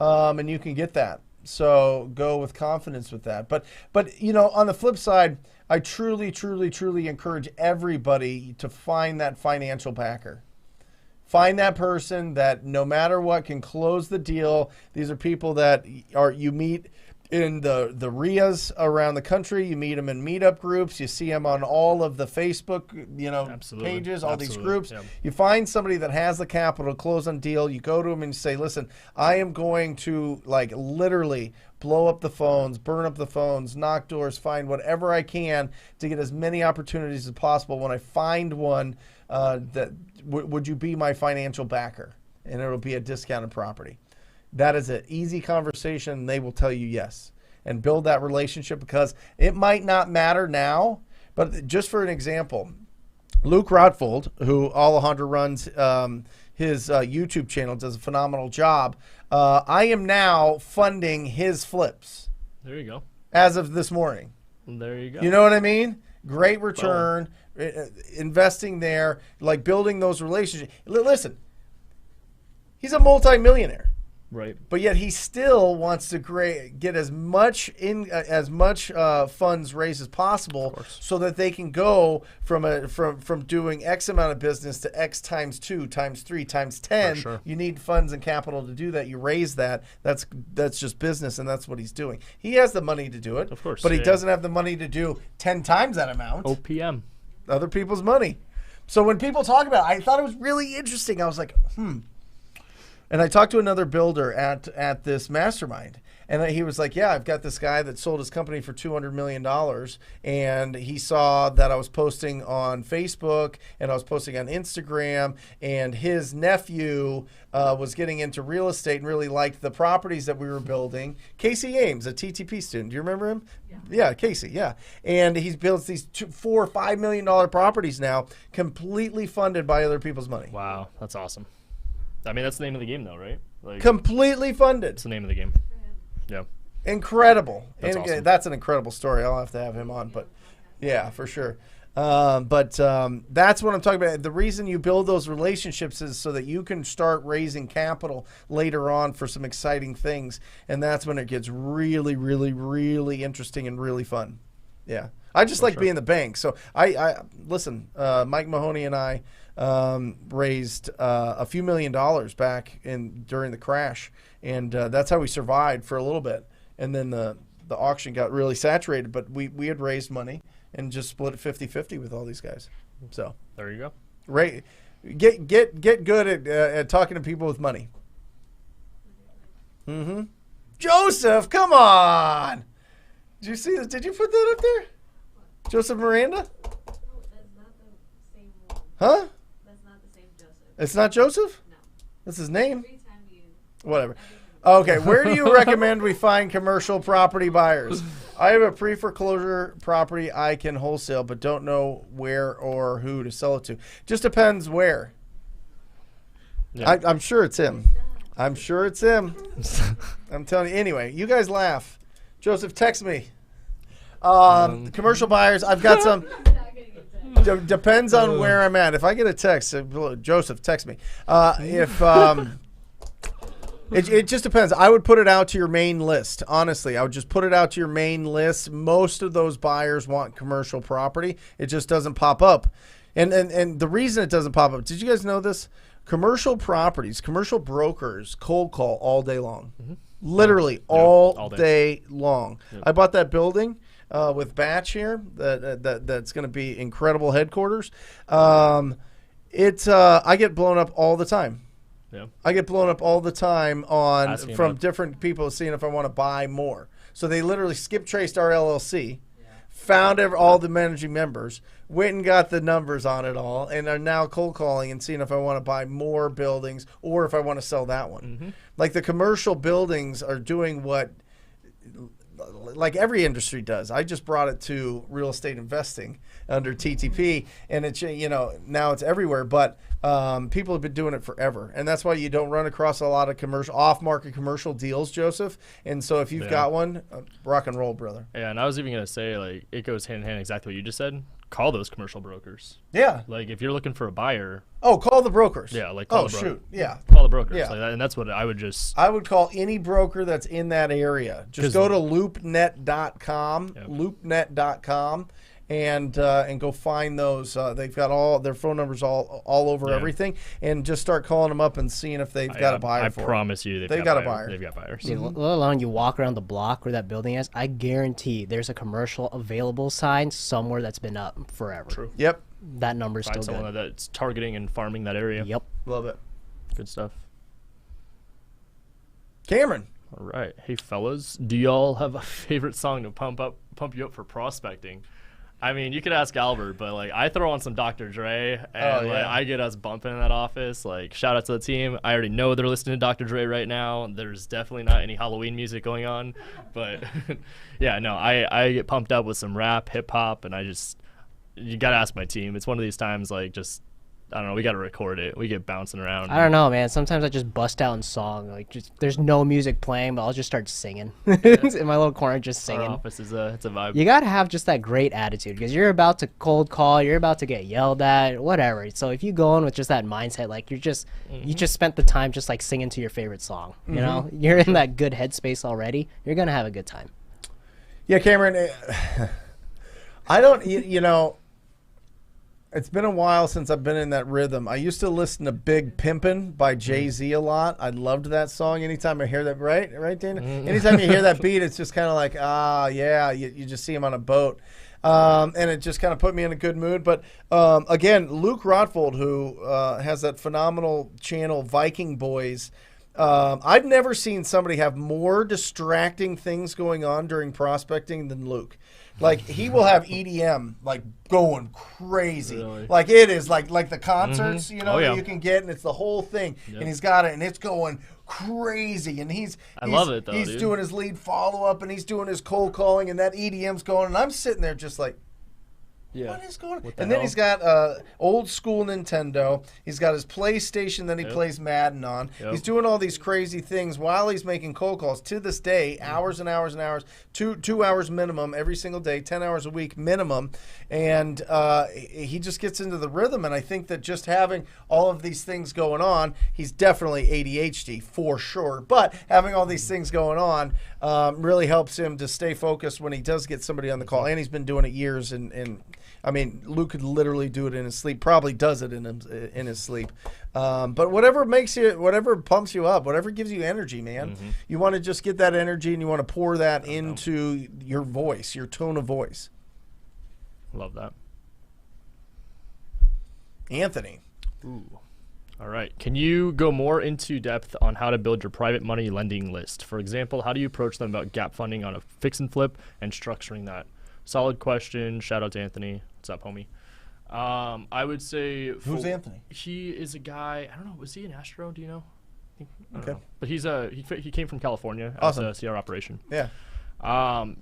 and you can get that. So go with confidence with that. But on the flip side, I truly, truly, truly encourage everybody to find that financial backer. Find that person that no matter what can close the deal. These are people that you meet in the RIAs around the country. You meet them in meetup groups. You see them on all of the Facebook pages, all these groups. Yeah. You find somebody that has the capital to close on deal. You go to them and you say, listen, I am going to literally blow up the phones, burn up the phones, knock doors, find whatever I can to get as many opportunities as possible. When I find one, would you be my financial backer? And it'll be a discounted property. That is an easy conversation. They will tell you yes. And build that relationship, because it might not matter now, but just for an example, Luke Rotfold, who Alejandro runs his YouTube channel, does a phenomenal job. I am now funding his flips. There you go. As of this morning. There you go. You know what I mean? Great return, investing there, building those relationships. Listen, he's a multi-millionaire. Right. But yet he still wants to get as much funds raised as possible, so that they can go from doing X amount of business to X times 2 times 3 times 10. Sure. You need funds and capital to do that. You raise that. That's just business, and that's what he's doing. He has the money to do it, of course, but he doesn't have the money to do 10 times that amount. OPM. Other people's money. So when people talk about it, I thought it was really interesting. I was like, And I talked to another builder at this mastermind, and he was like, yeah, I've got this guy that sold his company for $200 million, and he saw that I was posting on Facebook and I was posting on Instagram, and his nephew was getting into real estate and really liked the properties that we were building. Casey Ames, a TTP student. Do you remember him? Yeah, Casey, yeah. And he's built these $4 or $5 million properties now, completely funded by other people's money. Wow, that's awesome. I mean, that's the name of the game, though, right? Like, completely funded. That's the name of the game. Yeah. Incredible. That's and awesome. That's an incredible story. I'll have to have him on, but yeah, for sure. But that's what I'm talking about. The reason you build those relationships is so that you can start raising capital later on for some exciting things, and that's when it gets really, really, really interesting and really fun. Yeah. I just like being the bank. So I listen, Mike Mahoney and I raised a few $1 million back during the crash, and that's how we survived for a little bit. And then the auction got really saturated, but we had raised money and just split it 50-50 with all these guys. So there you go. Right, get good at talking to people with money. Joseph, come on! Did you see this? Did you put that up there? Joseph Miranda? No, that's not the same one. Huh? That's not the same Joseph. It's not Joseph? No. That's his name? Every time you. Whatever. Okay, where do you recommend we find commercial property buyers? I have a pre-foreclosure property I can wholesale, but don't know where or who to sell it to. Just depends where. Yeah. I'm sure it's him. I'm sure it's him. I'm telling you. Anyway, you guys laugh. Joseph, text me. Commercial buyers, I've got some. Depends on where I'm at. If I get a text, Joseph, text me. It just depends. I would put it out to your main list. Honestly, I would just put it out to your main list. Most of those buyers want commercial property. It just doesn't pop up. And the reason it doesn't pop up, did you guys know this? Commercial properties, commercial brokers cold call all day long. Literally all day long. Yep. I bought that building with Batch here. That's going to be incredible headquarters. I get blown up all the time. Yeah. I get blown up all the time from different people seeing if I want to buy more. So they literally skip traced our LLC, found all the managing members, went and got the numbers on it all, and are now cold calling and seeing if I want to buy more buildings or if I want to sell that one. Like the commercial buildings are doing what like every industry does. I just brought it to real estate investing under TTP, and it's now it's everywhere. But people have been doing it forever, and that's why you don't run across a lot of commercial off-market commercial deals, Joseph. And so if you've got one, rock and roll, brother. Yeah, and I was even gonna say, like, it goes hand in hand exactly what you just said. Call those commercial brokers. Yeah. Like if you're looking for a buyer. Oh, call the brokers. Yeah, like call the shoot. Yeah. Call the brokers. Yeah. Like that, and that's what I would just. I would call any broker that's in that area. Just go to loopnet.com, loopnet.com, and go find those. They've got all their phone numbers all over everything, and just start calling them up and seeing if they've got a buyer. I promise you, they've got a buyer. They've got buyers. Let alone you walk around the block where that building is. I guarantee there's a commercial available sign somewhere that's been up forever. True. Yep. That number's Find still someone good. that's targeting and farming that area. Yep. Love it. Good stuff. Cameron. All right. Hey, fellas, do y'all have a favorite song to pump you up for prospecting? I mean, you could ask Albert, but like I throw on some Dr. Dre, and like, I get us bumping in that office. Like, shout out to the team. I already know they're listening to Dr. Dre right now. There's definitely not any Halloween music going on, but yeah, no, I get pumped up with some rap, hip hop, and you gotta ask my team. It's one of these times, like, just I don't know. We got to record it. We get bouncing around. I don't know, man. Sometimes I just bust out in song. Like, just there's no music playing, but I'll just start singing in my little corner, just Our singing. office is it's a vibe. You gotta have just that great attitude because you're about to cold call, you're about to get yelled at, whatever. So if you go in with just that mindset, like you just spent the time just like singing to your favorite song. You know, you're in that good headspace already. You're gonna have a good time. Yeah, Cameron. I don't. You know. It's been a while since I've been in that rhythm. I used to listen to Big Pimpin' by Jay-Z a lot. I loved that song. Anytime I hear that, right, Dana? Anytime you hear that beat, it's just kind of like, yeah, you just see him on a boat. And it just kind of put me in a good mood. But, again, Luke Rotvold, who has that phenomenal channel, Viking Boys, I've never seen somebody have more distracting things going on during prospecting than Luke. Like, he will have EDM, like, going crazy. Really? Like, it is, like the concerts, you know, Oh, yeah. that you can get, and it's the whole thing. Yep. And he's got it, and it's going crazy. And I love it, though, he's dude. doing his lead follow-up, and he's doing his cold calling, and that EDM's going, and I'm sitting there just like, Yeah. what is going on? What the And then hell? he's got old school Nintendo. He's got his PlayStation that he plays Madden on. Yep. He's doing all these crazy things while he's making cold calls. To this day, hours and hours and hours, two hours minimum every single day, 10 hours a week minimum. And he just gets into the rhythm. And I think that just having all of these things going on, he's definitely ADHD for sure. But having all these things going on really helps him to stay focused when he does get somebody on the call. And he's been doing it years. And I mean, Luke could literally do it in his sleep. Probably does it in his sleep. But whatever pumps you up, whatever gives you energy, man. You want to just get that energy, and you want to pour that into your voice, your tone of voice. Love that. Anthony. Ooh. All right. Can you go more into depth on how to build your private money lending list? For example, how do you approach them about gap funding on a fix and flip and structuring that? Solid question. Shout out to Anthony. What's up, homie? I would say... Who's Anthony? He is a guy... I don't know. Was he an Astro? Do you know? I don't Okay. know. But he came from California Awesome. as a CR operation. Yeah.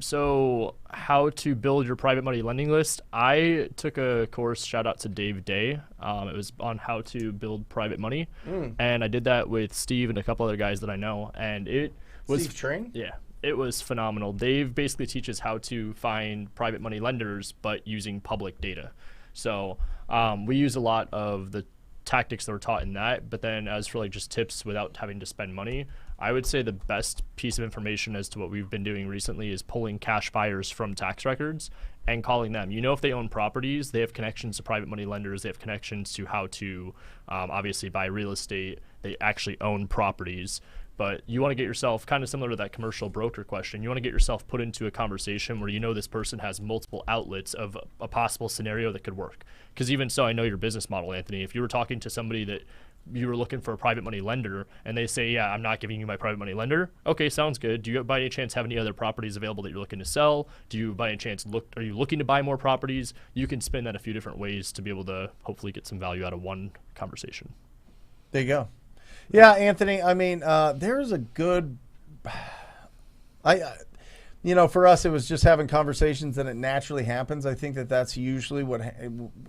So how to build your private money lending list. I took a course, shout out to Dave Day. It was on how to build private money. And I did that with Steve and a couple other guys that I know. And it was... Steve Train? Yeah. It was phenomenal. Dave basically teaches how to find private money lenders, but using public data. So we use a lot of the tactics that were taught in that. But then as for like just tips without having to spend money, I would say the best piece of information as to what we've been doing recently is pulling cash buyers from tax records and calling them. You know, if they own properties, they have connections to private money lenders. They have connections to how to obviously buy real estate. They actually own properties. But you want to get yourself, kind of similar to that commercial broker question, you want to get yourself put into a conversation where you know this person has multiple outlets of a possible scenario that could work. Because even so, I know your business model, Anthony. If you were talking to somebody that you were looking for a private money lender and they say, yeah, I'm not giving you my private money lender. Okay, sounds good. Do you by any chance have any other properties available that you're looking to sell? Do you by any chance are you looking to buy more properties? You can spin that a few different ways to be able to hopefully get some value out of one conversation. There you go. Yeah, Anthony, I mean, there's a good, you know, for us, it was just having conversations and it naturally happens. I think that that's usually what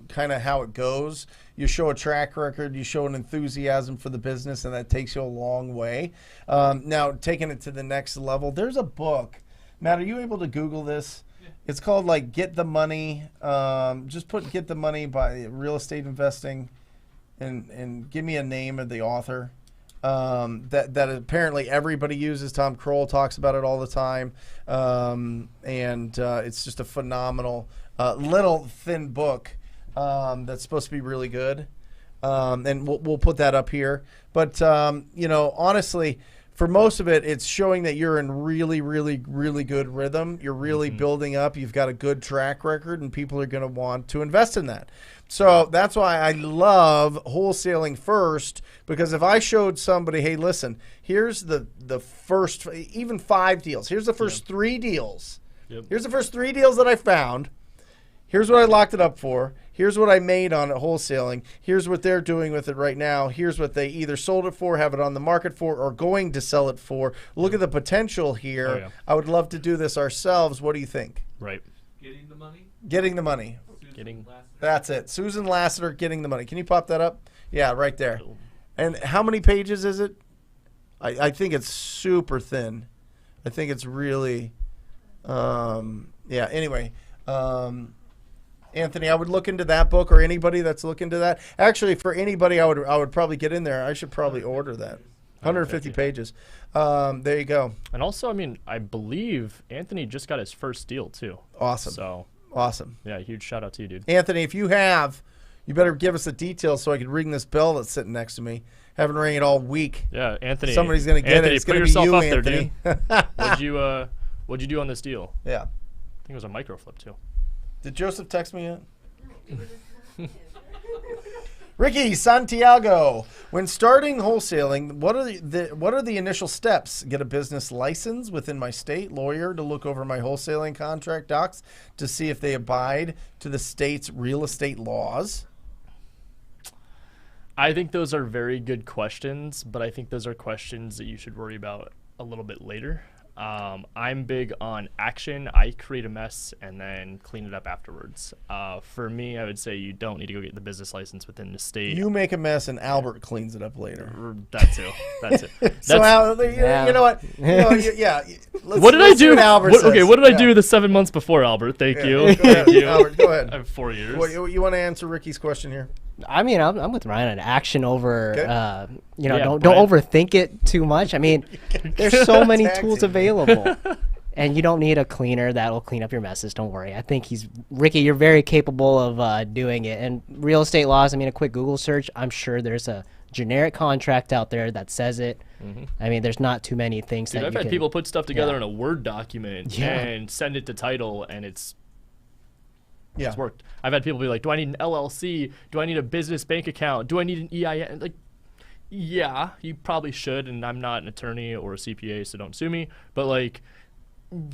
kind of how it goes. You show a track record, you show an enthusiasm for the business, and that takes you a long way. Now, taking it to the next level, there's a book. Matt, are you able to Google this? It's called like Get the Money. Just put Get the Money by Real Estate Investing and give me a name of the author. That apparently everybody uses. Tom Kroll talks about it all the time. And it's just a phenomenal little thin book that's supposed to be really good. And we'll put that up here. But, you know, honestly, for most of it, it's showing that you're in really, really, really good rhythm. You're really building up. You've got a good track record, and people are going to want to invest in that. So that's why I love wholesaling first, because if I showed somebody, hey, listen, here's the first, even 5 deals. Here's the first 3 deals. Yep. Here's the first 3 deals that I found. Here's what I locked it up for. Here's what I made on it wholesaling. Here's what they're doing with it right now. Here's what they either sold it for, have it on the market for, or going to sell it for. Look at the potential here. Oh, yeah. I would love to do this ourselves. What do you think? Right. Getting the money Getting the money. as soon That's it. Susan Lassiter getting the money. Can you pop that up? Yeah, right there. And how many pages is it? I think it's super thin. I think it's really, yeah. Anyway, Anthony, I would look into that book, or anybody that's looking into that. Actually, for anybody, I would probably get in there. I should probably order that. 150 pages. There you go. And also, I mean, I believe Anthony just got his first deal too. Awesome. So awesome. Yeah, huge shout out to you, dude. Anthony, if you have, you better give us the details so I can ring this bell that's sitting next to me. Haven't rang it all week. Yeah, Anthony. Somebody's gonna get Anthony, it. It's put gonna yourself be you, up Anthony. there, dude. What'd you do on this deal? Yeah. I think it was a micro flip too. Did Joseph text me yet? No, it was not him. Ricky Santiago, when starting wholesaling, what are the initial steps? Get a business license within my state, lawyer to look over my wholesaling contract docs to see if they abide to the state's real estate laws. I think those are very good questions, but I think those are questions that you should worry about a little bit later. I'm big on action. I create a mess and then clean it up afterwards. For me, I would say you don't need to go get the business license within the state. You make a mess and Albert cleans it up later. That too. That's it. So you know what? Yeah. What did I do? Albert what did I do the 7 months before, Albert? Thank you. Go ahead, Albert, go ahead. I have 4 years. You want to answer Ricky's question here? I mean, I'm with Ryan on action over, Okay. don't overthink it too much. I mean, there's so many tools available, and you don't need a cleaner that will clean up your messes. Don't worry. I think Ricky, you're very capable of doing it. And real estate laws, I mean, a quick Google search, I'm sure there's a generic contract out there that says it. Mm-hmm. I mean, there's not too many things Dude, that I've you had can, people put stuff together in a Word document Yeah. and send it to title, and it's Yeah. worked. I've had people be like, do I need an LLC? Do I need a business bank account? Do I need an EIN? Like, yeah, you probably should, and I'm not an attorney or a CPA, so don't sue me. But, like,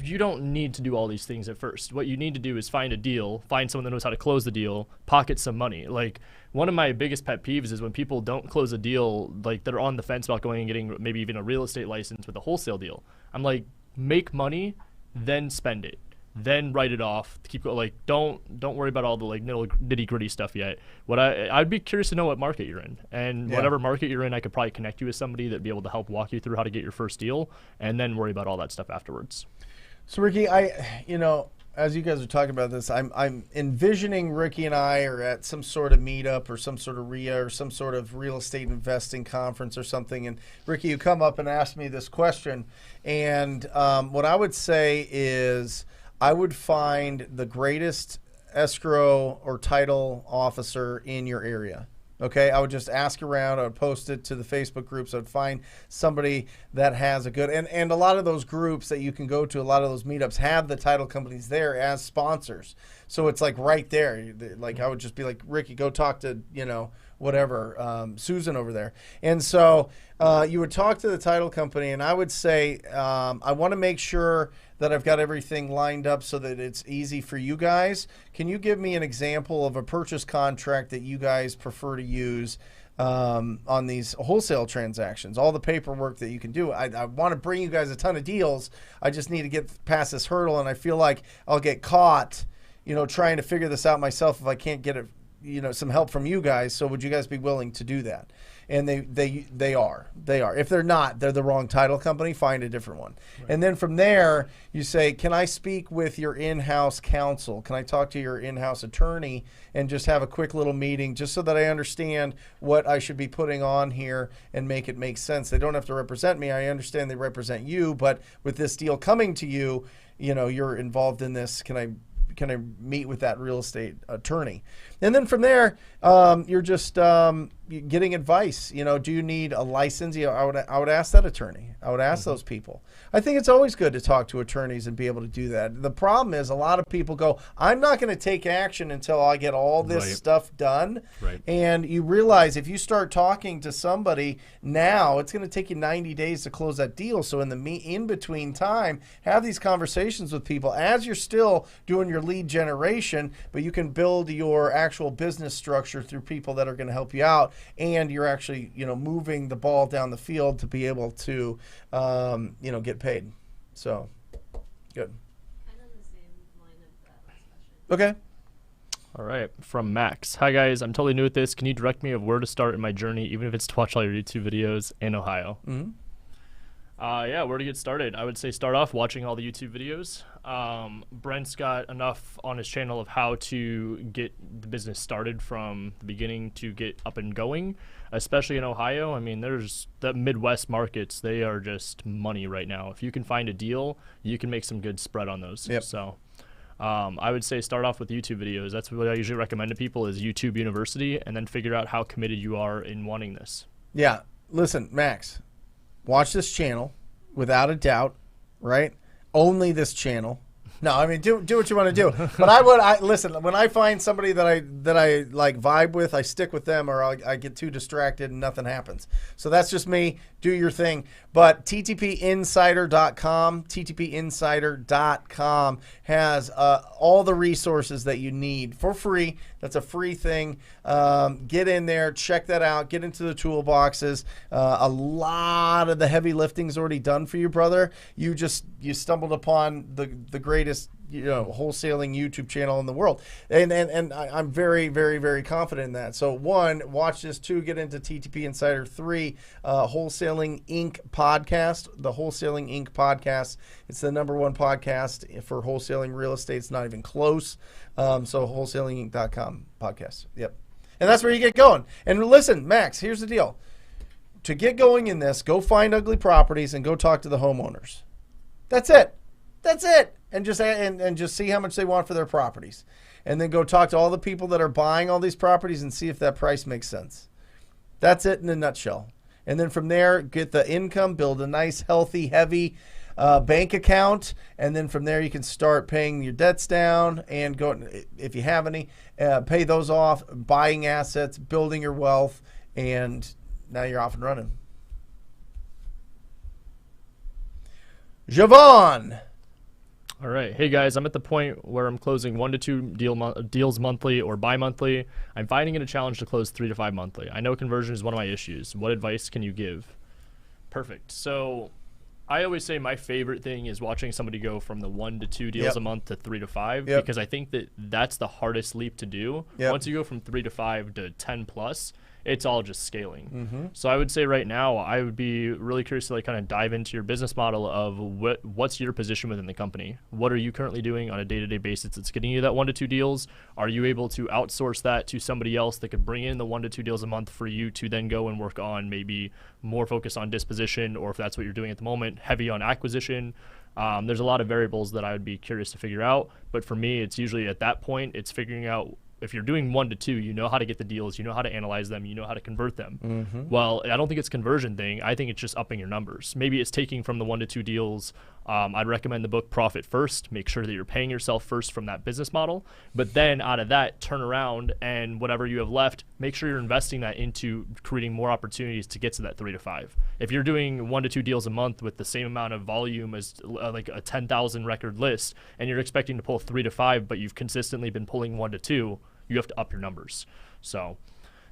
you don't need to do all these things at first. What you need to do is find a deal, find someone that knows how to close the deal, pocket some money. Like, one of my biggest pet peeves is when people don't close a deal, like, they're on the fence about going and getting maybe even a real estate license with a wholesale deal. I'm like, make money, then spend it. Then write it off. Keep like don't worry about all the like nitty gritty stuff yet. What I'd be curious to know what market you're in, and whatever market you're in, I could probably connect you with somebody that'd be able to help walk you through how to get your first deal, and then worry about all that stuff afterwards. So Ricky, as you guys are talking about this, I'm envisioning Ricky and I are at some sort of meetup or some sort of RIA or some sort of real estate investing conference or something. And Ricky, you come up and ask me this question, and what I would say is, I would find the greatest escrow or title officer in your area. Okay, I would just ask around. I would post it to the Facebook groups. I would find somebody that has a good, and a lot of those groups that you can go to, a lot of those meetups have the title companies there as sponsors. So it's like right there. Like I would just be like, Ricky, go talk to, whatever, Susan over there. And so you would talk to the title company, and I would say, I want to make sure that I've got everything lined up so that it's easy for you guys. Can you give me an example of a purchase contract that you guys prefer to use on these wholesale transactions? All the paperwork that you can do. I want to bring you guys a ton of deals. I just need to get past this hurdle, and I feel like I'll get caught, trying to figure this out myself if I can't get it, some help from you guys. So would you guys be willing to do that? And they are. If they're not, they're the wrong title company. Find a different one. Right. And then from there, you say, can I speak with your in-house counsel? Can I talk to your in-house attorney and just have a quick little meeting just so that I understand what I should be putting on here and make it make sense? They don't have to represent me. I understand they represent you, but with this deal coming to you, you're involved in this. Can I meet with that real estate attorney? And then from there, you're just getting advice. Do you need a license? I would ask that attorney. I would ask those people. I think it's always good to talk to attorneys and be able to do that. The problem is a lot of people go, I'm not going to take action until I get all this stuff done. Right. And you realize if you start talking to somebody now, it's going to take you 90 days to close that deal. So in the in between time, have these conversations with people as you're still doing your lead generation, but you can build your actual business structure through people that are going to help you out, and you're actually moving the ball down the field to be able to get paid. So good. Kind of the same line of that last question. Okay. All right, from Max. Hi guys, I'm totally new at this. Can you direct me of where to start in my journey, even if it's to watch all your YouTube videos in Ohio? Mm-hmm. Yeah, where to get started? I would say start off watching all the YouTube videos. Brent's got enough on his channel of how to get the business started from the beginning to get up and going, especially in Ohio. I mean, there's the Midwest markets. They are just money right now. If you can find a deal, you can make some good spread on those. Yep. So I would say start off with YouTube videos. That's what I usually recommend to people is YouTube University, and then figure out how committed you are in wanting this. Yeah. Listen, Max, watch this channel without a doubt, right? Only this channel. No, I mean, do what you want to do. But I listen, when I find somebody that I like vibe with, I stick with them, or I get too distracted and nothing happens. So that's just me. Do your thing. But ttpinsider.com has all the resources that you need for free. That's a free thing. Get in there, check that out, get into the toolboxes. A lot of the heavy lifting's already done for you, brother. You stumbled upon the greatest wholesaling YouTube channel in the world, and I'm very, very, very confident in that. So 1, watch this. 2, get into TTP Insider. 3, Wholesaling Inc. podcast. The Wholesaling Inc. podcast. It's the #1 podcast for wholesaling real estate. It's not even close. So wholesalinginc.com podcast. Yep, and that's where you get going. And listen, Max, here's the deal. To get going in this, go find ugly properties and go talk to the homeowners. That's it. That's it. And just see how much they want for their properties. And then go talk to all the people that are buying all these properties and see if that price makes sense. That's it in a nutshell. And then from there, get the income, build a nice, healthy, heavy bank account. And then from there, you can start paying your debts down and go, if you have any, pay those off, buying assets, building your wealth, and now you're off and running. Javon. All right. Hey, guys, I'm at the point where I'm closing 1 to 2 deals monthly or bi-monthly. I'm finding it a challenge to close 3 to 5 monthly. I know conversion is one of my issues. What advice can you give? Perfect. So I always say my favorite thing is watching somebody go from the 1 to 2 deals a month to 3 to 5, because I think that's the hardest leap to do. Once you go from 3 to 5 to 10 plus, it's all just scaling. So I would say right now, I would be really curious to like kind of dive into your business model of what's your position within the company. What are you currently doing on a day-to-day basis that's getting you that 1 to 2 deals? Are you able to outsource that to somebody else that could bring in the 1 to 2 deals a month for you to then go and work on maybe more focus on disposition, or if that's what you're doing at the moment, heavy on acquisition? There's a lot of variables that I would be curious to figure out. But for me, it's usually at that point, it's figuring out if you're doing 1 to 2, you know how to get the deals, you know how to analyze them, you know how to convert them. Well, I don't think it's a conversion thing. I think it's just upping your numbers. Maybe it's taking from the 1 to 2 deals. I'd recommend the book Profit First. Make sure that you're paying yourself first from that business model. But then out of that, turn around and whatever you have left, make sure you're investing that into creating more opportunities to get to that 3 to 5. If you're doing 1 to 2 deals a month with the same amount of volume as like a 10,000 record list, and you're expecting to pull 3 to 5, but you've consistently been pulling 1 to 2, you have to up your numbers. So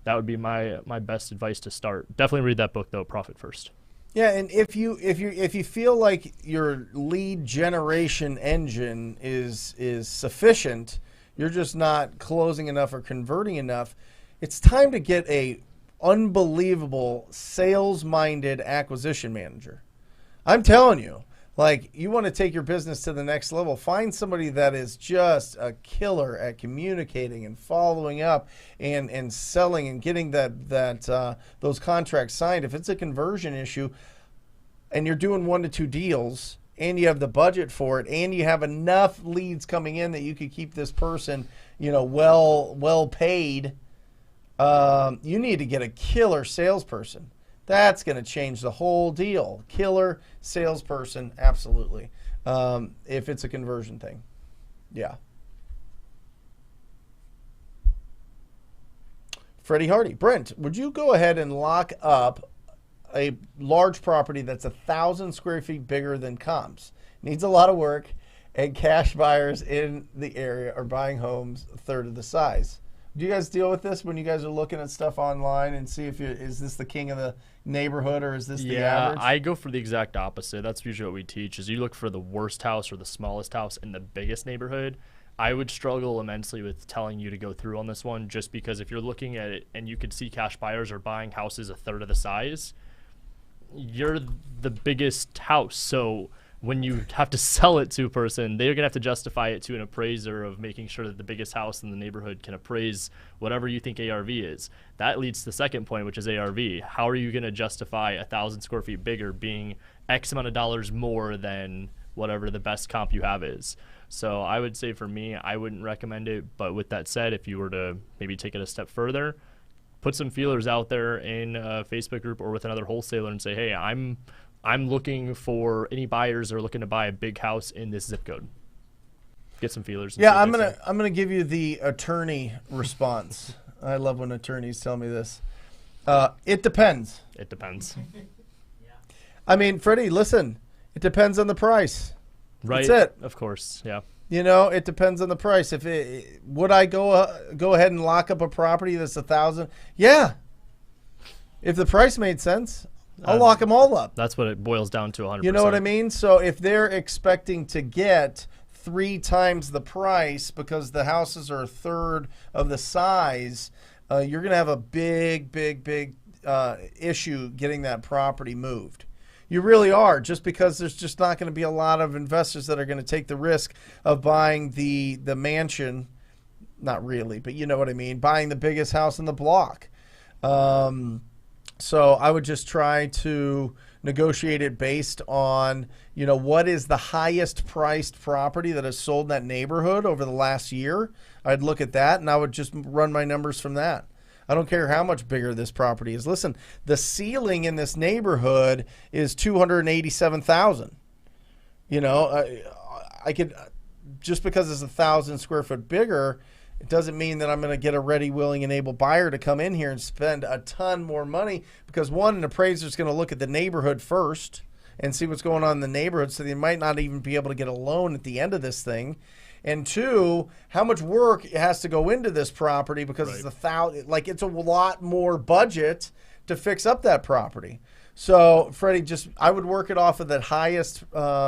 that would be my best advice to start. Definitely read that book though, Profit First. Yeah, and if you feel like your lead generation engine is sufficient, you're just not closing enough or converting enough, it's time to get a unbelievable sales-minded acquisition manager. I'm telling you, like, you want to take your business to the next level, find somebody that is just a killer at communicating and following up and selling and getting those contracts signed. If it's a conversion issue and you're doing 1 to 2 deals and you have the budget for it and you have enough leads coming in that you could keep this person, well paid, you need to get a killer salesperson. That's going to change the whole deal. Killer salesperson, absolutely. If it's a conversion thing. Yeah. Freddie Hardy. Brent, would you go ahead and lock up a large property that's 1,000 square feet bigger than comps? Needs a lot of work, and cash buyers in the area are buying homes a third of the size. Do you guys deal with this when you guys are looking at stuff online and see is this the king of the neighborhood or is this the average? Yeah, I go for the exact opposite. That's usually what we teach is you look for the worst house or the smallest house in the biggest neighborhood. I would struggle immensely with telling you to go through on this one, just because if you're looking at it and you could see cash buyers are buying houses a third of the size, you're the biggest house. So when you have to sell it to a person, they're going to have to justify it to an appraiser of making sure that the biggest house in the neighborhood can appraise whatever you think ARV is. That leads to the second point, which is ARV. How are you going to justify 1,000 square feet bigger being X amount of dollars more than whatever the best comp you have is? So I would say for me, I wouldn't recommend it. But with that said, if you were to maybe take it a step further, put some feelers out there in a Facebook group or with another wholesaler and say, hey, I'm looking for any buyers that are looking to buy a big house in this zip code. Get some feelers. Yeah, I'm gonna give you the attorney response. I love when attorneys tell me this. It depends. It depends. I mean, Freddie, listen. It depends on the price. Right. That's it. Of course. Yeah. You know, it depends on the price. Would I go ahead and lock up a property that's 1,000? Yeah. If the price made sense, I'll lock them all up. That's what it boils down to 100%. You know what I mean? So if they're expecting to get 3 times the price because the houses are a third of the size, you're going to have a big issue getting that property moved. You really are, just because there's just not going to be a lot of investors that are going to take the risk of buying the mansion. Not really, but you know what I mean, buying the biggest house in the block. So I would just try to negotiate it based on, you know, what is the highest priced property that has sold in that neighborhood over the last year. I'd look at that, and I would just run my numbers from that. I don't care how much bigger this property is. Listen, the ceiling in this neighborhood is $287,000. You know, I could, just because it's 1,000 square foot bigger, it doesn't mean that I'm going to get a ready, willing, and able buyer to come in here and spend a ton more money, because one, an appraiser is going to look at the neighborhood first and see what's going on in the neighborhood, so they might not even be able to get a loan at the end of this thing. And two, how much work has to go into this property, because it's it's a lot more budget to fix up that property. So, Freddie, I would work it off of that highest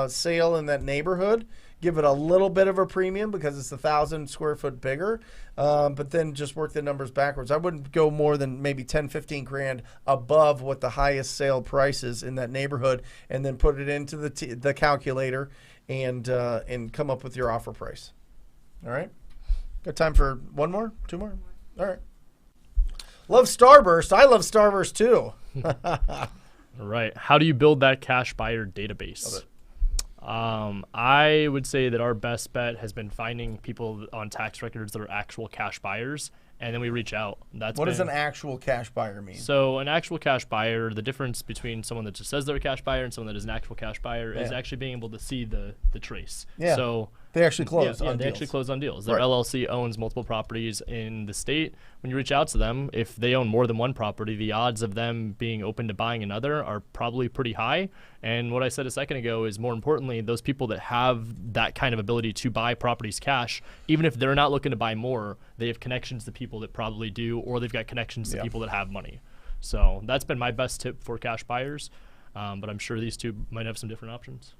sale in that neighborhood. Give it a little bit of a premium because it's 1,000 square foot bigger, but then just work the numbers backwards. I wouldn't go more than maybe 10, 15 grand above what the highest sale price is in that neighborhood, and then put it into the calculator and come up with your offer price. All right? Got time for one more? 2 more? All right. Love Starburst. I love Starburst too. All right. How do you build that cash buyer database? Love it. I would say that our best bet has been finding people on tax records that are actual cash buyers, and then we reach out. What does an actual cash buyer mean? So an actual cash buyer, the difference between someone that just says they're a cash buyer and someone that is an actual cash buyer is actually being able to see the trace. Yeah. So they actually close on deals. They actually close on deals. Their Right. LLC owns multiple properties in the state. When you reach out to them, if they own more than one property, the odds of them being open to buying another are probably pretty high. And what I said a second ago is, more importantly, those people that have that kind of ability to buy properties cash, even if they're not looking to buy more, they have connections to people that probably do, or they've got connections to people that have money. So that's been my best tip for cash buyers. But I'm sure these two might have some different options.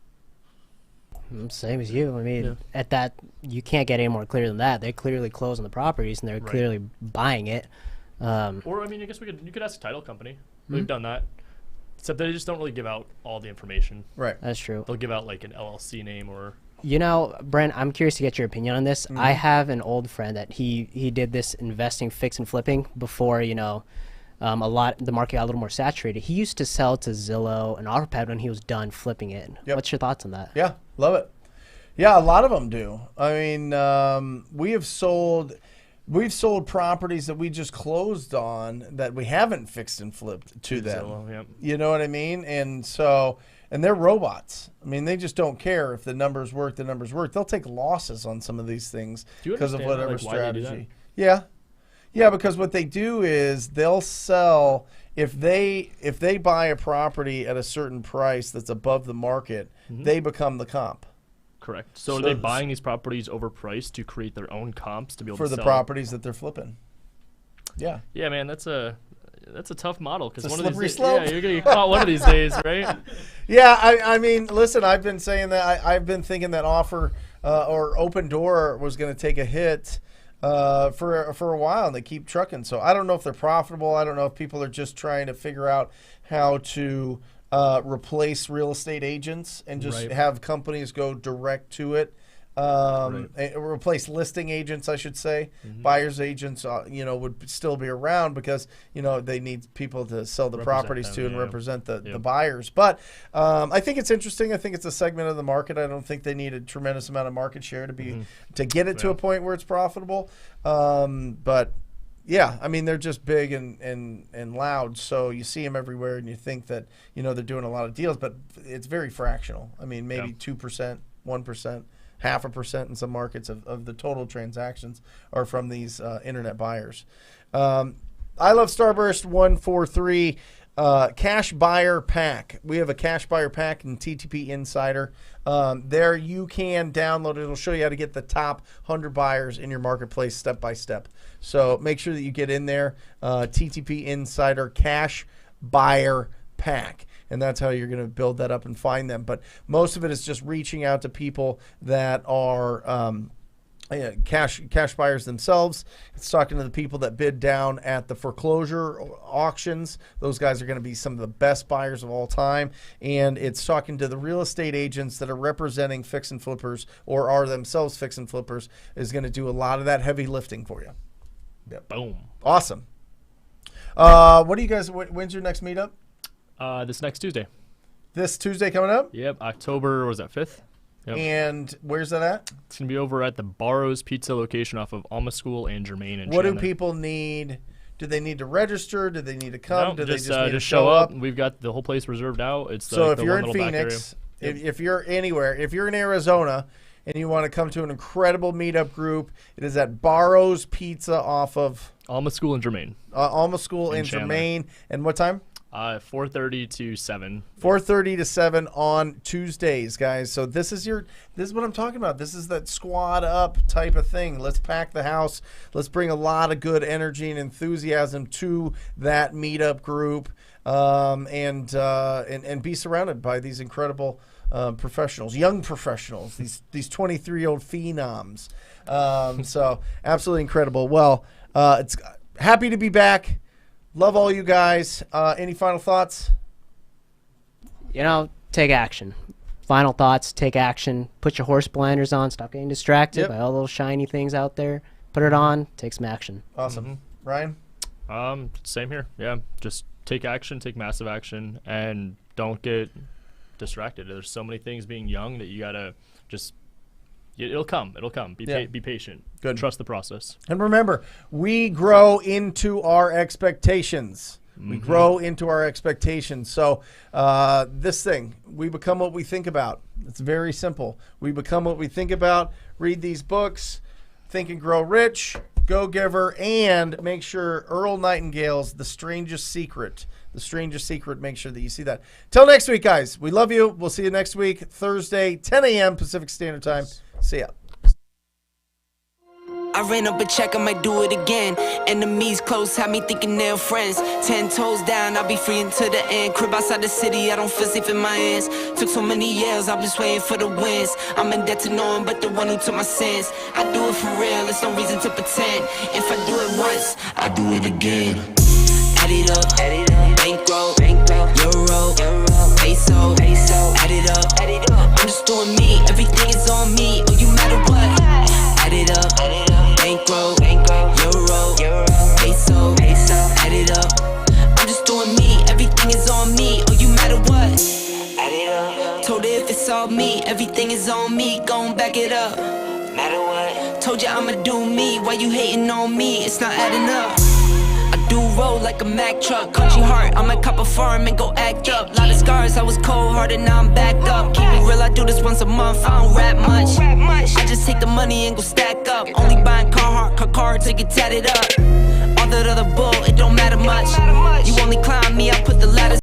Same as you. I mean, at that, you can't get any more clear than that. They clearly close on the properties, and they're clearly buying it. Or, I mean, I guess you could ask a title company. We've done that. Except they just don't really give out all the information. Right. That's true. They'll give out like an LLC name or... You know, Brent, I'm curious to get your opinion on this. I have an old friend that he did this investing, fix and flipping before, you know, the market got a little more saturated. He used to sell to Zillow and OfferPad when he was done flipping it. Yep. What's your thoughts on that? Yeah, love it. Yeah, a lot of them do. I mean, we've sold properties that we just closed on that we haven't fixed and flipped to them. Zillow, yep. You know what I mean? And so, and they're robots. I mean, they just don't care if the numbers work. The numbers work. They'll take losses on some of these things because of whatever strategy. Yeah. Yeah, because what they do is they'll sell, if they buy a property at a certain price that's above the market, they become the comp. Correct. So are they buying these properties overpriced to create their own comps to be able to sell? For the properties that they're flipping. Yeah. Yeah, man, that's a tough model, because one of slippery these slope. Yeah, you're gonna get caught one of these days, right? Yeah, I mean, listen, I've been saying that. I've been thinking that offer or Open Door was going to take a hit for a while, and they keep trucking. So I don't know if they're profitable. I don't know if people are just trying to figure out how to replace real estate agents and just have companies go direct to it. Replace listing agents, I should say. Buyers agents, would still be around because, they need people to sell the properties to and represent the buyers. But I think it's interesting. I think it's a segment of the market. I don't think they need a tremendous amount of market share to get it to a point where it's profitable. But yeah, I mean, they're just big and loud, so you see them everywhere, and you think that, they're doing a lot of deals, but it's very fractional. I mean, maybe 2%, 1%. 0.5% in some markets of the total transactions are from these internet buyers. I Love Starburst 143 Cash Buyer Pack. We have a Cash Buyer Pack in TTP Insider. There you can download it. It'll show you how to get the top 100 buyers in your marketplace step by step. So make sure that you get in there. TTP Insider Cash Buyer Pack. And that's how you're going to build that up and find them. But most of it is just reaching out to people that are cash buyers themselves. It's talking to the people that bid down at the foreclosure auctions. Those guys are going to be some of the best buyers of all time. And it's talking to the real estate agents that are representing fix and flippers or are themselves fix and flippers, is going to do a lot of that heavy lifting for you. Yep. Boom. Awesome. What do you guys, when's your next meetup? This next Tuesday. This Tuesday coming up? Yep, October, was that 5th? Yep. And where's that at? It's going to be over at the Barrows Pizza location off of Alma School and Germain. And what Shannon. do people need? Do they need to register? Do they need to come? No, do just, they just need to show up? We've got the whole place reserved out. It's so like if you're in Phoenix, if you're anywhere, if you're in Arizona and you want to come to an incredible meetup group, it is at Barrows Pizza off of Alma School and Germain. Alma School and Germain. And what time? 4:30 to 7. 4:30 to 7 on Tuesdays, guys. So this is what I'm talking about. This is that squad up type of thing. Let's pack the house. Let's bring a lot of good energy and enthusiasm to that meetup group, and be surrounded by these incredible professionals, young professionals, these 23-year-old phenoms. So absolutely incredible. Well, it's happy to be back. Love all you guys. Any final thoughts? Take action. Final thoughts, take action. Put your horse blinders on. Stop getting distracted by all those shiny things out there. Put it on. Take some action. Awesome. Ryan? Same here. Yeah, just take action, take massive action, and don't get distracted. There's so many things being young that you got to just... It'll come. Be patient. Good. Trust the process. And remember, we grow into our expectations. We grow into our expectations. So this thing, we become what we think about. It's very simple. We become what we think about. Read these books. Think and Grow Rich. Go Giver. And make sure Earl Nightingale's The Strangest Secret. The Strangest Secret. Make sure that you see that. Till next week, guys. We love you. We'll see you next week, Thursday, 10 a.m. Pacific Standard Time. See ya. I ran up a check, I might do it again. Enemies close, had me thinking they're friends. 10 toes down, I'll be free until the end. Crib outside the city, I don't feel safe in my hands. Took so many years, I'm just waiting for the wins. I'm in debt to no one but the one who took my sins. I do it for real, there's no reason to pretend. If I do it once, I do it again. Add it up, bankroll, euro, peso, add it up. I'm just doing me, everything is on me. Oh, you matter what? Add it up, bankroll, euro, peso, add it up. I'm just doing me, everything is on me. Oh, you matter what? Add it up. Told her if it's all me, everything is on me. Gon' back it up. Matter what? Told you I'ma do me. Why you hating on me? It's not adding up. Do roll like a Mack truck, country heart, I might cop a farm and go act up. Lot of scars, I was cold-hearted, now I'm backed up. Keep it real, I do this once a month, I don't rap much. I just take the money and go stack up. Only buying car to get tatted up. All that other bull, it don't matter much. You only climb me, I put the ladders